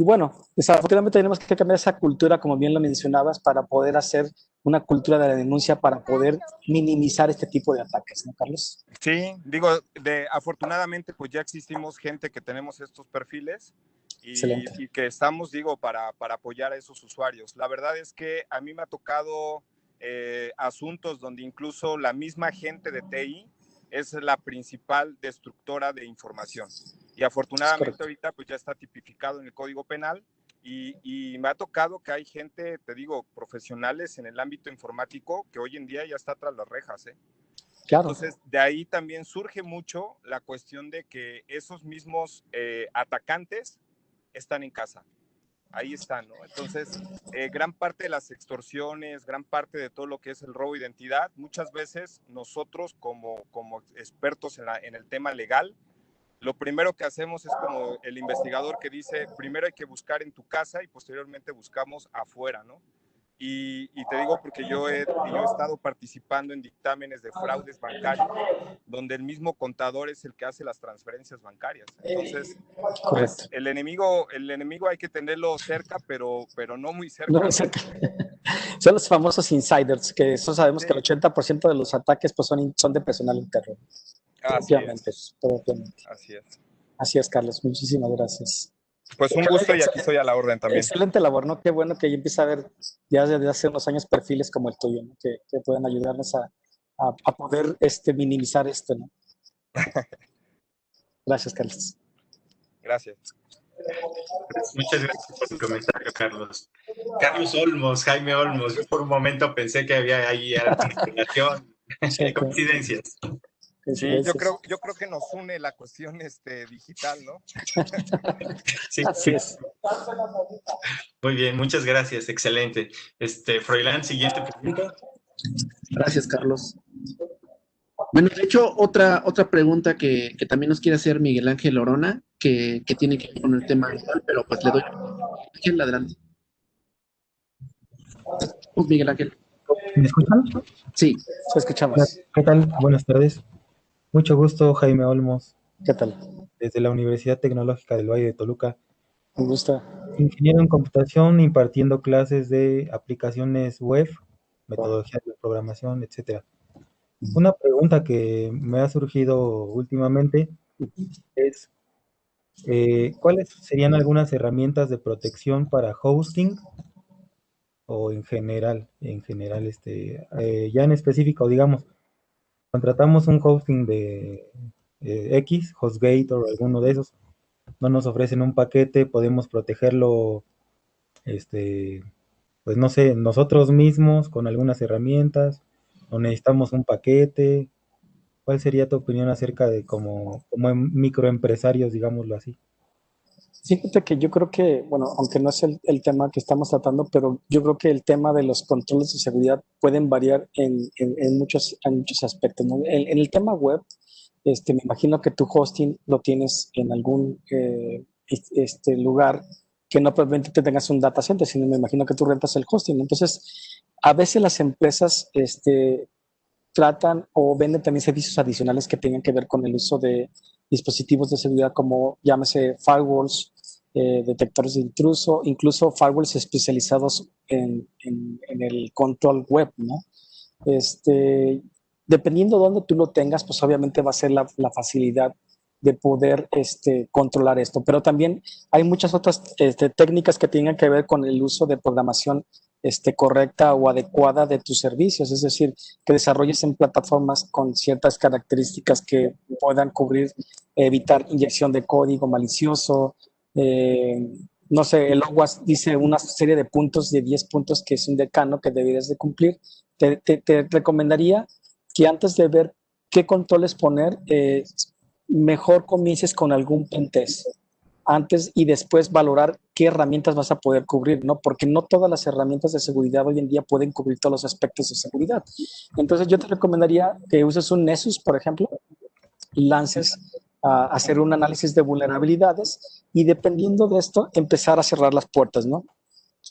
Y bueno, desafortunadamente tenemos que cambiar esa cultura, como bien lo mencionabas, para poder hacer una cultura de la denuncia, para poder minimizar este tipo de ataques, ¿no, Carlos? Sí, digo, afortunadamente pues ya existimos gente que tenemos estos perfiles y que estamos, digo, para apoyar a esos usuarios. La verdad es que a mí me ha tocado asuntos donde incluso la misma gente de TI es la principal destructora de información. Y afortunadamente ahorita pues ya está tipificado en el Código Penal y me ha tocado que hay gente, te digo, profesionales en el ámbito informático que hoy en día ya está tras las rejas, ¿eh? Claro. Entonces, de ahí también surge mucho la cuestión de que esos mismos atacantes están en casa. Ahí están, ¿no? Entonces, gran parte de las extorsiones, gran parte de todo lo que es el robo de identidad, muchas veces nosotros como expertos en el tema legal, lo primero que hacemos es como el investigador que dice, primero hay que buscar en tu casa y posteriormente buscamos afuera, ¿no? Y te digo porque yo he estado participando en dictámenes de fraudes bancarios, donde el mismo contador es el que hace las transferencias bancarias. Entonces, pues, el enemigo hay que tenerlo cerca, pero no muy cerca. No, son los famosos insiders, que eso sabemos que el 80% de los ataques pues, son de personal interno. Propiamente. Así es. Así es, Carlos. Muchísimas gracias. Pues un gusto y aquí estoy a la orden también. Excelente labor, ¿no? Qué bueno que ya empieza a ver ya desde hace unos años perfiles como el tuyo, ¿no? que pueden ayudarnos a poder minimizar esto, ¿no? Gracias, Carlos. Gracias. Muchas gracias por tu comentario, Carlos. Carlos Olmos, Jaime Olmos. Yo por un momento pensé que había ahí alguna relación, coincidencias. Sí, yo creo que nos une la cuestión digital, ¿no? Sí, así es. Muy bien, muchas gracias, excelente. Froilán, siguiente pregunta. Gracias, Carlos. Bueno, de hecho, otra pregunta que también nos quiere hacer Miguel Ángel Orona, que tiene que ver con el tema actual, pero pues le doy. Ángel, adelante. Miguel Ángel. ¿Me escuchan? Sí, se escuchamos. ¿Qué tal? Buenas tardes. Mucho gusto, Jaime Olmos. ¿Qué tal? Desde la Universidad Tecnológica del Valle de Toluca. Me gusta. Ingeniero en computación, impartiendo clases de aplicaciones web, metodologías de programación, etcétera. Una pregunta que me ha surgido últimamente es ¿cuáles serían algunas herramientas de protección para hosting o en general, ya en específico, digamos, contratamos un hosting de X, HostGate o alguno de esos, no nos ofrecen un paquete, podemos protegerlo, pues no sé, nosotros mismos con algunas herramientas, o necesitamos un paquete. ¿Cuál sería tu opinión acerca de como microempresarios, digámoslo así? Fíjate que yo creo que, bueno, aunque no es el tema que estamos tratando, pero yo creo que el tema de los controles de seguridad pueden variar en muchos aspectos, ¿no? En el tema web, me imagino que tu hosting lo tienes en algún lugar que no probablemente te tengas un data center, sino me imagino que tú rentas el hosting. Entonces, a veces las empresas tratan o venden también servicios adicionales que tengan que ver con el uso de dispositivos de seguridad como, llámese, firewalls, detectores de intruso, incluso firewalls especializados en el control web, ¿no? Dependiendo de dónde tú lo tengas, pues obviamente va a ser la facilidad de poder controlar esto. Pero también hay muchas otras técnicas que tengan que ver con el uso de programación correcta o adecuada de tus servicios, es decir, que desarrolles en plataformas con ciertas características que puedan cubrir, evitar inyección de código malicioso. No sé, el OWASP dice una serie de puntos, de 10 puntos, que es un decano que deberías de cumplir. Te recomendaría que antes de ver qué controles poner, mejor comiences con algún pentest antes y después valorar qué herramientas vas a poder cubrir, ¿no? Porque no todas las herramientas de seguridad hoy en día pueden cubrir todos los aspectos de seguridad. Entonces yo te recomendaría que uses un Nessus, por ejemplo, y lances a hacer un análisis de vulnerabilidades y dependiendo de esto, empezar a cerrar las puertas, ¿no?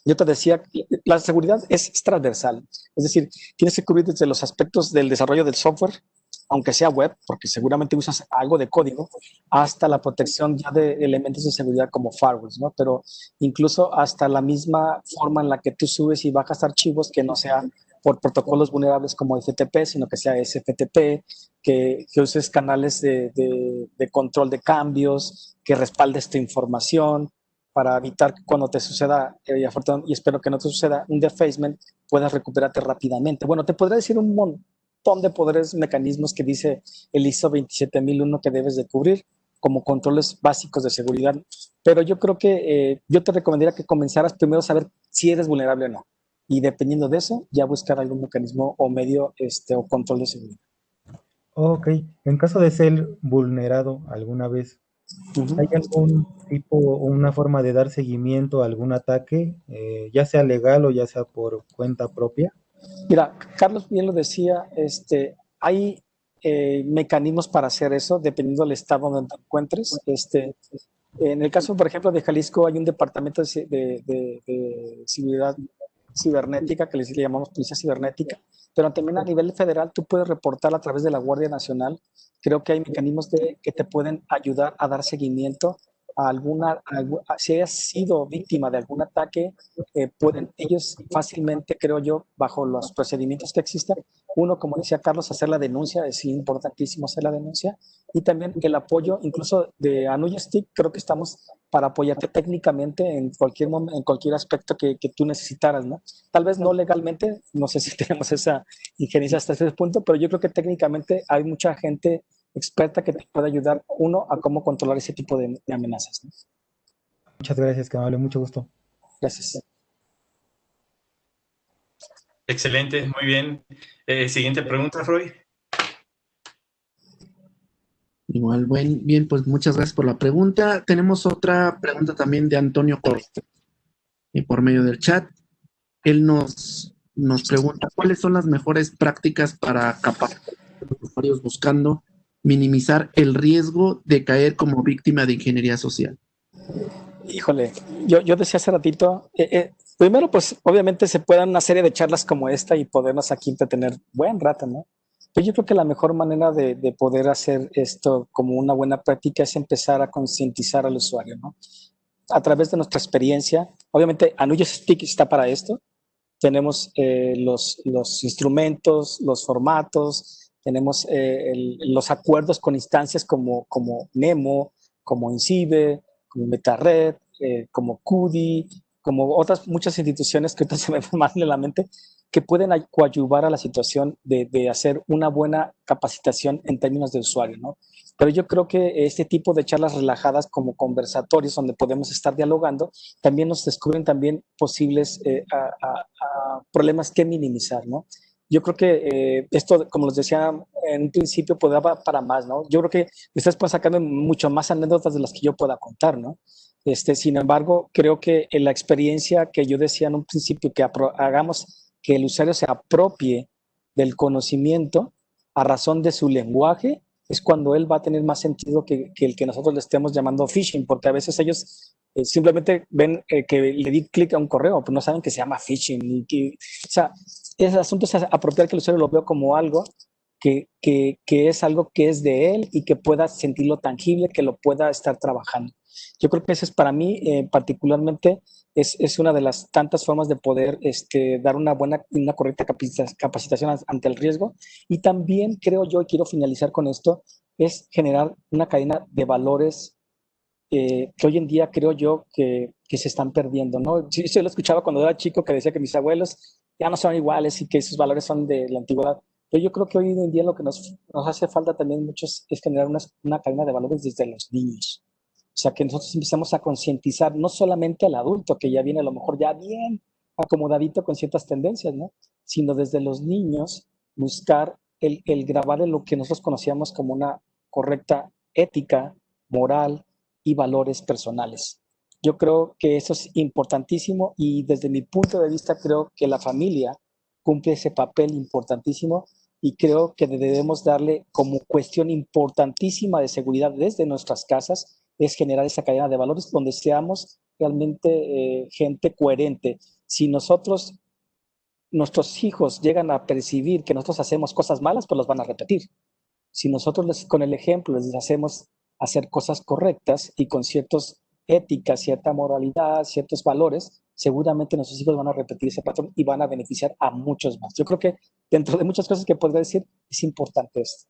Yo te decía, la seguridad es transversal, es decir, tienes que cubrir desde los aspectos del desarrollo del software, aunque sea web, porque seguramente usas algo de código, hasta la protección ya de elementos de seguridad como firewalls, ¿no? Pero incluso hasta la misma forma en la que tú subes y bajas archivos, que no sea por protocolos vulnerables como FTP, sino que sea SFTP, que uses canales de control de cambios, que respaldes tu información, para evitar que cuando te suceda, y espero que no te suceda, un defacement, puedas recuperarte rápidamente. Bueno, te podría decir un montón de poderes, mecanismos que dice el ISO 27001 que debes de cubrir como controles básicos de seguridad, pero yo creo que yo te recomendaría que comenzaras primero a saber si eres vulnerable o no, y dependiendo de eso, ya buscar algún mecanismo o medio o control de seguridad. Ok, en caso de ser vulnerado alguna vez, ¿hay algún tipo o una forma de dar seguimiento a algún ataque, ya sea legal o ya sea por cuenta propia? Mira, Carlos bien lo decía, hay mecanismos para hacer eso, dependiendo del estado donde te encuentres. En el caso, por ejemplo, de Jalisco, hay un departamento de seguridad cibernética que les llamamos policía cibernética, pero también a nivel federal tú puedes reportar a través de la Guardia Nacional. Creo que hay mecanismos que te pueden ayudar a dar seguimiento a si hayas sido víctima de algún ataque, pueden ellos fácilmente, creo yo, bajo los procedimientos que existen, uno, como decía Carlos, hacer la denuncia, es importantísimo hacer la denuncia, y también el apoyo, incluso de Anugestic, creo que estamos para apoyarte técnicamente en cualquier aspecto que tú necesitaras, ¿no? Tal vez no legalmente, no sé si tenemos esa injerencia hasta ese punto, pero yo creo que técnicamente hay mucha gente experta que te puede ayudar, uno, a cómo controlar ese tipo de amenazas, ¿no? Muchas gracias, qué amable, mucho gusto. Gracias. Excelente, muy bien. Siguiente pregunta, Freud. Igual, bien, pues muchas gracias por la pregunta. Tenemos otra pregunta también de Antonio Costa, por medio del chat. Él nos pregunta, ¿cuáles son las mejores prácticas para capacitar a los usuarios buscando minimizar el riesgo de caer como víctima de ingeniería social? Híjole, yo decía hace ratito, primero, pues obviamente se pueden una serie de charlas como esta y podernos aquí entretener buen rato, ¿no? Pero yo creo que la mejor manera de poder hacer esto como una buena práctica es empezar a concientizar al usuario, ¿no? A través de nuestra experiencia, obviamente Anugestic está para esto, tenemos los instrumentos, los formatos, tenemos los acuerdos con instancias como Nemo, como INCIBE, como MetaRed, como CUDI, como otras muchas instituciones que ahorita se me van en la mente, que pueden coadyuvar a la situación de hacer una buena capacitación en términos de usuario, ¿no? Pero yo creo que este tipo de charlas relajadas como conversatorios donde podemos estar dialogando, también nos descubren también posibles problemas que minimizar, ¿no? Yo creo que esto, como les decía en un principio, puede dar para más, ¿no? Yo creo que ustedes pueden sacarme mucho más anécdotas de las que yo pueda contar, ¿no? Sin embargo, creo que en la experiencia que yo decía en un principio, que hagamos que el usuario se apropie del conocimiento a razón de su lenguaje, es cuando él va a tener más sentido que el que nosotros le estemos llamando phishing, porque a veces ellos simplemente ven que le di clic a un correo, pero no saben que se llama phishing. O sea, ese asunto es apropiar que el usuario lo vea como algo que es algo que es de él y que pueda sentirlo tangible, que lo pueda estar trabajando. Yo creo que eso es para mí particularmente es una de las tantas formas de poder dar una correcta capacitación ante el riesgo. Y también creo yo, y quiero finalizar con esto, es generar una cadena de valores que hoy en día creo yo que se están perdiendo, ¿no? Yo lo escuchaba cuando era chico, que decía que mis abuelos ya no son iguales y que sus valores son de la antigüedad. Pero yo creo que hoy en día lo que nos hace falta también mucho es generar una cadena de valores desde los niños. O sea, que nosotros empezamos a concientizar no solamente al adulto, que ya viene a lo mejor ya bien acomodadito con ciertas tendencias, ¿no? Sino desde los niños buscar el grabar en lo que nosotros conocíamos como una correcta ética, moral y valores personales. Yo creo que eso es importantísimo y desde mi punto de vista creo que la familia cumple ese papel importantísimo y creo que debemos darle como cuestión importantísima de seguridad desde nuestras casas es generar esa cadena de valores donde seamos realmente gente coherente. Si nuestros hijos llegan a percibir que nosotros hacemos cosas malas, pues los van a repetir. Si nosotros con el ejemplo les hacemos hacer cosas correctas y con ciertas éticas, cierta moralidad, ciertos valores, seguramente nuestros hijos van a repetir ese patrón y van a beneficiar a muchos más. Yo creo que dentro de muchas cosas que podría decir, es importante esto.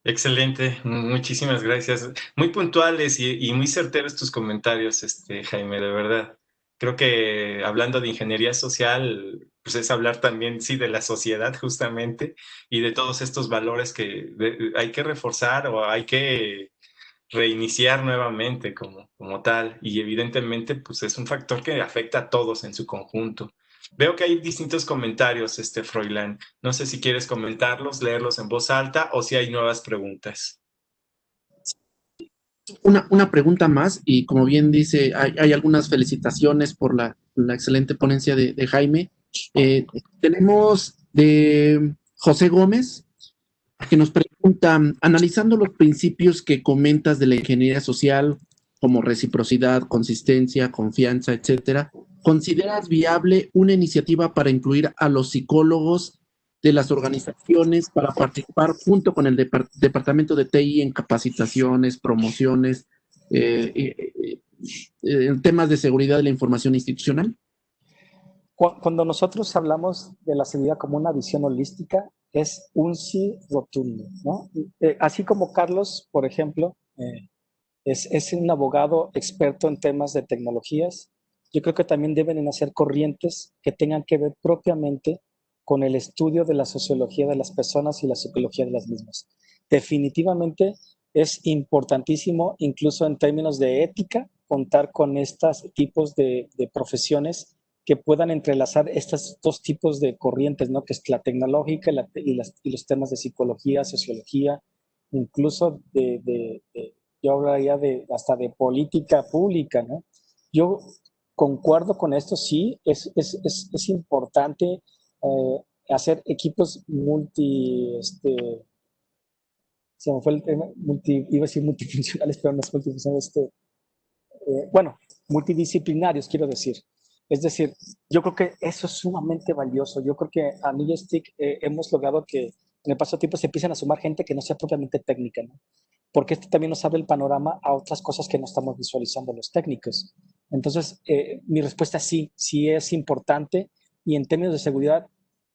Excelente, muchísimas gracias. Muy puntuales y muy certeros tus comentarios, Jaime, de verdad. Creo que hablando de ingeniería social, pues es hablar también, sí, de la sociedad justamente y de todos estos valores que hay que reforzar o hay que reiniciar nuevamente como tal. Y evidentemente, pues es un factor que afecta a todos en su conjunto. Veo que hay distintos comentarios, Froilán. No sé si quieres comentarlos, leerlos en voz alta o si hay nuevas preguntas. Una pregunta más, y como bien dice, hay algunas felicitaciones por la excelente ponencia de Jaime. Tenemos de José Gómez, que nos pregunta, analizando los principios que comentas de la ingeniería social, como reciprocidad, consistencia, confianza, etcétera, ¿consideras viable una iniciativa para incluir a los psicólogos de las organizaciones para participar junto con el departamento de TI en capacitaciones, promociones, en temas de seguridad de la información institucional? Cuando nosotros hablamos de la seguridad como una visión holística, es un sí rotundo, ¿no? Así como Carlos, por ejemplo, es un abogado experto en temas de tecnologías, yo creo que también deben hacer corrientes que tengan que ver propiamente con el estudio de la sociología de las personas y la psicología de las mismas. Definitivamente es importantísimo, incluso en términos de ética, contar con estos tipos de profesiones que puedan entrelazar estos dos tipos de corrientes, ¿no? Que es la tecnológica y los temas de psicología, sociología, incluso yo hablaría hasta de política pública, ¿no? Yo concuerdo con esto, sí, es importante hacer equipos se me fue el tema, iba a decir multifuncionales, pero no es multifuncionales, bueno, multidisciplinarios, quiero decir. Es decir, yo creo que eso es sumamente valioso. Yo creo que a NUJESTIC hemos logrado que en el paso del tiempo se empiecen a sumar gente que no sea propiamente técnica, ¿no? Porque esto también nos abre el panorama a otras cosas que no estamos visualizando los técnicos. Entonces, mi respuesta es sí, sí es importante. Y en términos de seguridad,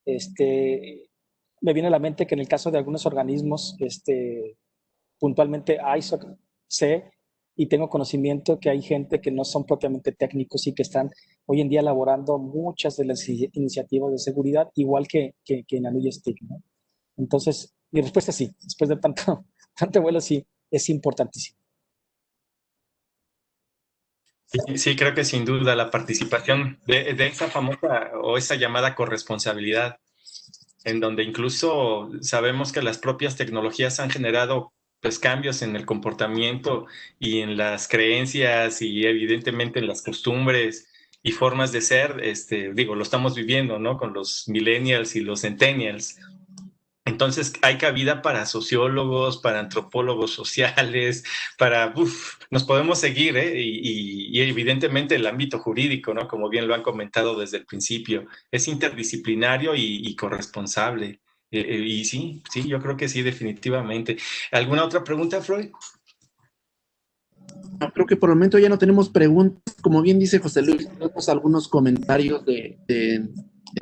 me viene a la mente que en el caso de algunos organismos, puntualmente ISO, sé y tengo conocimiento que hay gente que no son propiamente técnicos y que están hoy en día elaborando muchas de las iniciativas de seguridad, igual que en NUJESTIC, ¿no? Entonces, mi respuesta es sí. Después de tanto vuelo, sí, es importantísimo. Sí, creo que sin duda la participación de esa famosa o esa llamada corresponsabilidad, en donde incluso sabemos que las propias tecnologías han generado pues cambios en el comportamiento y en las creencias y evidentemente en las costumbres y formas de ser, lo estamos viviendo, ¿no? Con los millennials y los centennials. Entonces hay cabida para sociólogos, para antropólogos sociales, nos podemos seguir, ¿eh? Y evidentemente el ámbito jurídico, ¿no? Como bien lo han comentado desde el principio, es interdisciplinario y corresponsable. Y sí, yo creo que sí, definitivamente. ¿Alguna otra pregunta, Freud? No, creo que por el momento ya no tenemos preguntas. Como bien dice José Luis, tenemos algunos comentarios de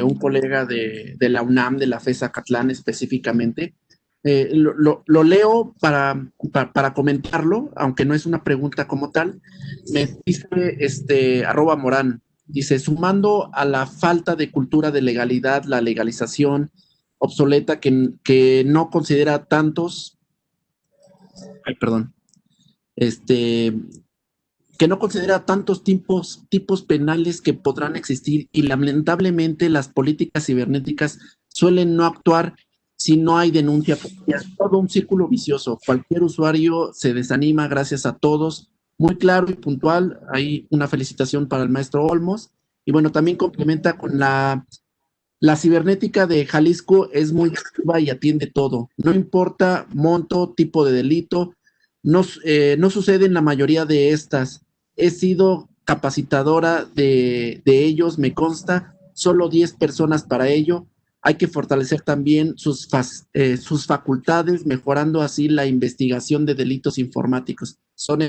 un colega de la UNAM, de la FES Acatlán específicamente. Lo leo para comentarlo, aunque no es una pregunta como tal. Me dice @Morán, dice, sumando a la falta de cultura de legalidad, la legalización obsoleta que no considera tantos, que no considera tantos tipos penales que podrán existir y lamentablemente las políticas cibernéticas suelen no actuar si no hay denuncia. Es todo un círculo vicioso. Cualquier usuario se desanima gracias a todos. Muy claro y puntual. Hay una felicitación para el maestro Olmos. Y bueno, también complementa con la cibernética de Jalisco es muy activa y atiende todo. No importa monto, tipo de delito. No sucede en la mayoría de estas. He sido capacitadora de ellos, me consta, solo 10 personas para ello. Hay que fortalecer también sus facultades, mejorando así la investigación de delitos informáticos. Son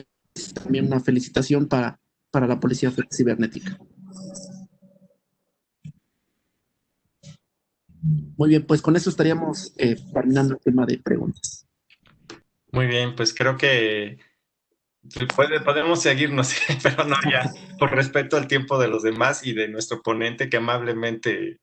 también una felicitación para la Policía Cibernética. Muy bien, pues con eso estaríamos terminando el tema de preguntas. Muy bien, pues creo que podemos seguirnos, pero no ya, por respeto al tiempo de los demás y de nuestro ponente que amablemente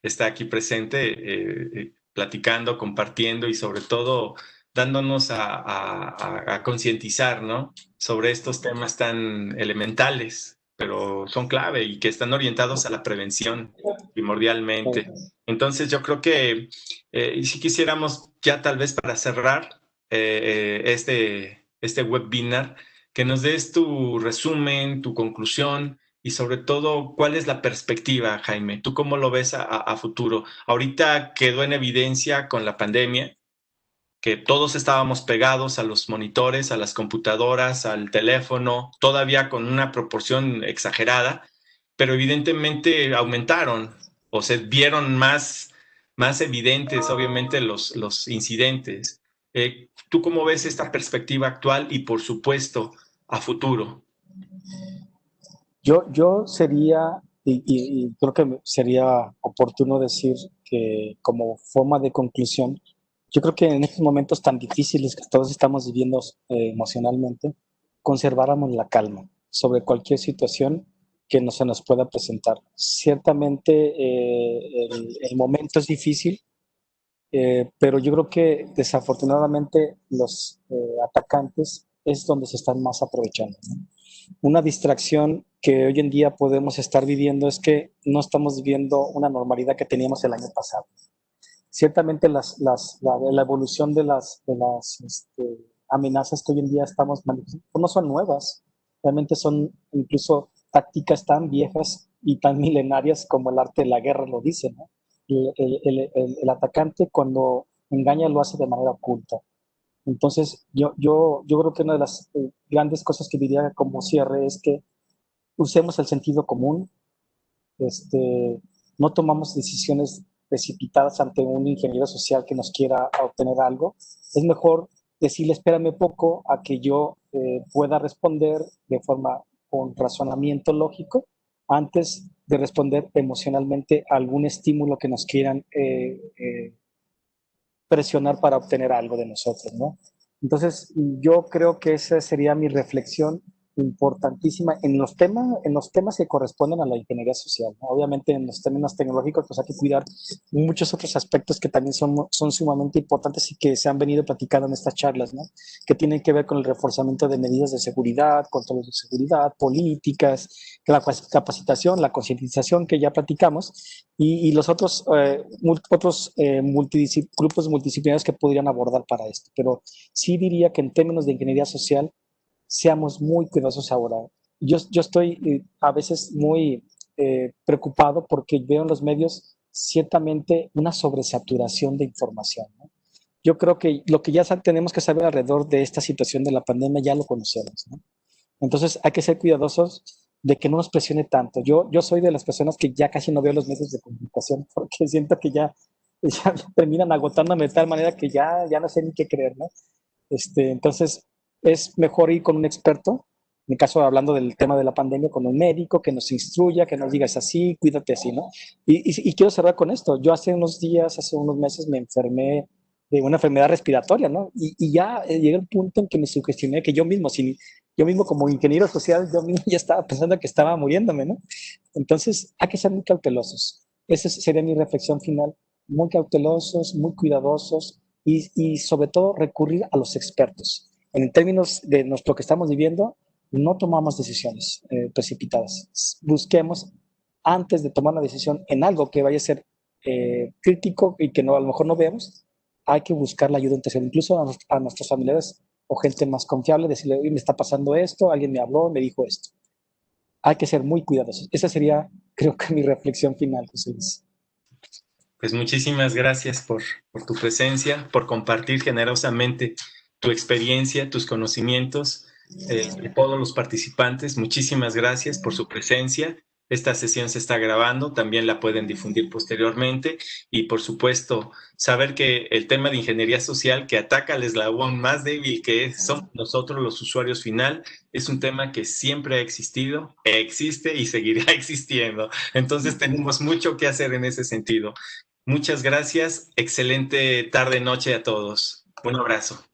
está aquí presente, platicando, compartiendo y sobre todo dándonos a concientizar, ¿no? Sobre estos temas tan elementales, pero son clave y que están orientados a la prevención primordialmente. Entonces yo creo que si quisiéramos ya tal vez para cerrar este webinar, que nos des tu resumen, tu conclusión y sobre todo, ¿cuál es la perspectiva, Jaime? ¿Tú cómo lo ves a futuro? Ahorita quedó en evidencia con la pandemia que todos estábamos pegados a los monitores, a las computadoras, al teléfono, todavía con una proporción exagerada, pero evidentemente aumentaron o se vieron más evidentes, obviamente, los incidentes. ¿Tú cómo ves esta perspectiva actual y, por supuesto, a futuro? Yo sería, y creo que sería oportuno decir que como forma de conclusión, yo creo que en estos momentos tan difíciles que todos estamos viviendo emocionalmente, conserváramos la calma sobre cualquier situación que no se nos pueda presentar. Ciertamente el momento es difícil, pero yo creo que desafortunadamente los atacantes es donde se están más aprovechando, ¿no? Una distracción que hoy en día podemos estar viviendo es que no estamos viviendo una normalidad que teníamos el año pasado. Ciertamente la evolución de las amenazas que hoy en día estamos manejando no son nuevas, realmente son incluso tácticas tan viejas y tan milenarias como el arte de la guerra lo dice, ¿no? El atacante cuando engaña lo hace de manera oculta. Entonces, yo creo que una de las grandes cosas que diría como cierre es que usemos el sentido común, no tomamos decisiones precipitadas ante un ingeniero social que nos quiera obtener algo. Es mejor decirle, espérame poco a que yo pueda responder de forma con razonamiento lógico antes de responder emocionalmente a algún estímulo que nos quieran presionar para obtener algo de nosotros, ¿no? Entonces, yo creo que esa sería mi reflexión importantísima en los temas que corresponden a la ingeniería social, ¿no? Obviamente en los términos tecnológicos pues hay que cuidar muchos otros aspectos que también son sumamente importantes y que se han venido platicando en estas charlas, ¿no? Que tienen que ver con el reforzamiento de medidas de seguridad, controles de seguridad, políticas, la capacitación, la concientización que ya platicamos y los otros, grupos multidisciplinarios que podrían abordar para esto. Pero sí diría que en términos de ingeniería social seamos muy cuidadosos ahora. Yo estoy a veces muy preocupado porque veo en los medios ciertamente una sobresaturación de información, ¿no? Yo creo que lo que ya tenemos que saber alrededor de esta situación de la pandemia ya lo conocemos, ¿no? Entonces hay que ser cuidadosos de que no nos presione tanto. Yo soy de las personas que ya casi no veo los medios de comunicación porque siento que ya terminan agotándome de tal manera que ya no sé ni qué creer, ¿no? Entonces, es mejor ir con un experto, en el caso hablando del tema de la pandemia, con un médico que nos instruya, que nos diga es así, cuídate así, ¿no? Y quiero cerrar con esto. Yo hace unos meses me enfermé de una enfermedad respiratoria, ¿no? Y ya llegué al punto en que me sugestioné que yo mismo como ingeniero social, yo mismo ya estaba pensando que estaba muriéndome, ¿no? Entonces, hay que ser muy cautelosos. Esa sería mi reflexión final. Muy cautelosos, muy cuidadosos y sobre todo recurrir a los expertos. En términos de lo que estamos viviendo, no tomamos decisiones precipitadas. Busquemos, antes de tomar una decisión en algo que vaya a ser crítico y que a lo mejor no vemos, hay que buscar la ayuda tercero, incluso a nuestros familiares o gente más confiable, decirle, oye, me está pasando esto, alguien me habló, me dijo esto. Hay que ser muy cuidadosos. Esa sería, creo que, mi reflexión final, José Luis. Pues muchísimas gracias por tu presencia, por compartir generosamente tu experiencia, tus conocimientos, todos los participantes. Muchísimas gracias por su presencia. Esta sesión se está grabando, también la pueden difundir posteriormente y, por supuesto, saber que el tema de ingeniería social que ataca al eslabón más débil que somos nosotros los usuarios final es un tema que siempre ha existido, existe y seguirá existiendo. Entonces tenemos mucho que hacer en ese sentido. Muchas gracias. Excelente tarde-noche a todos. Un abrazo.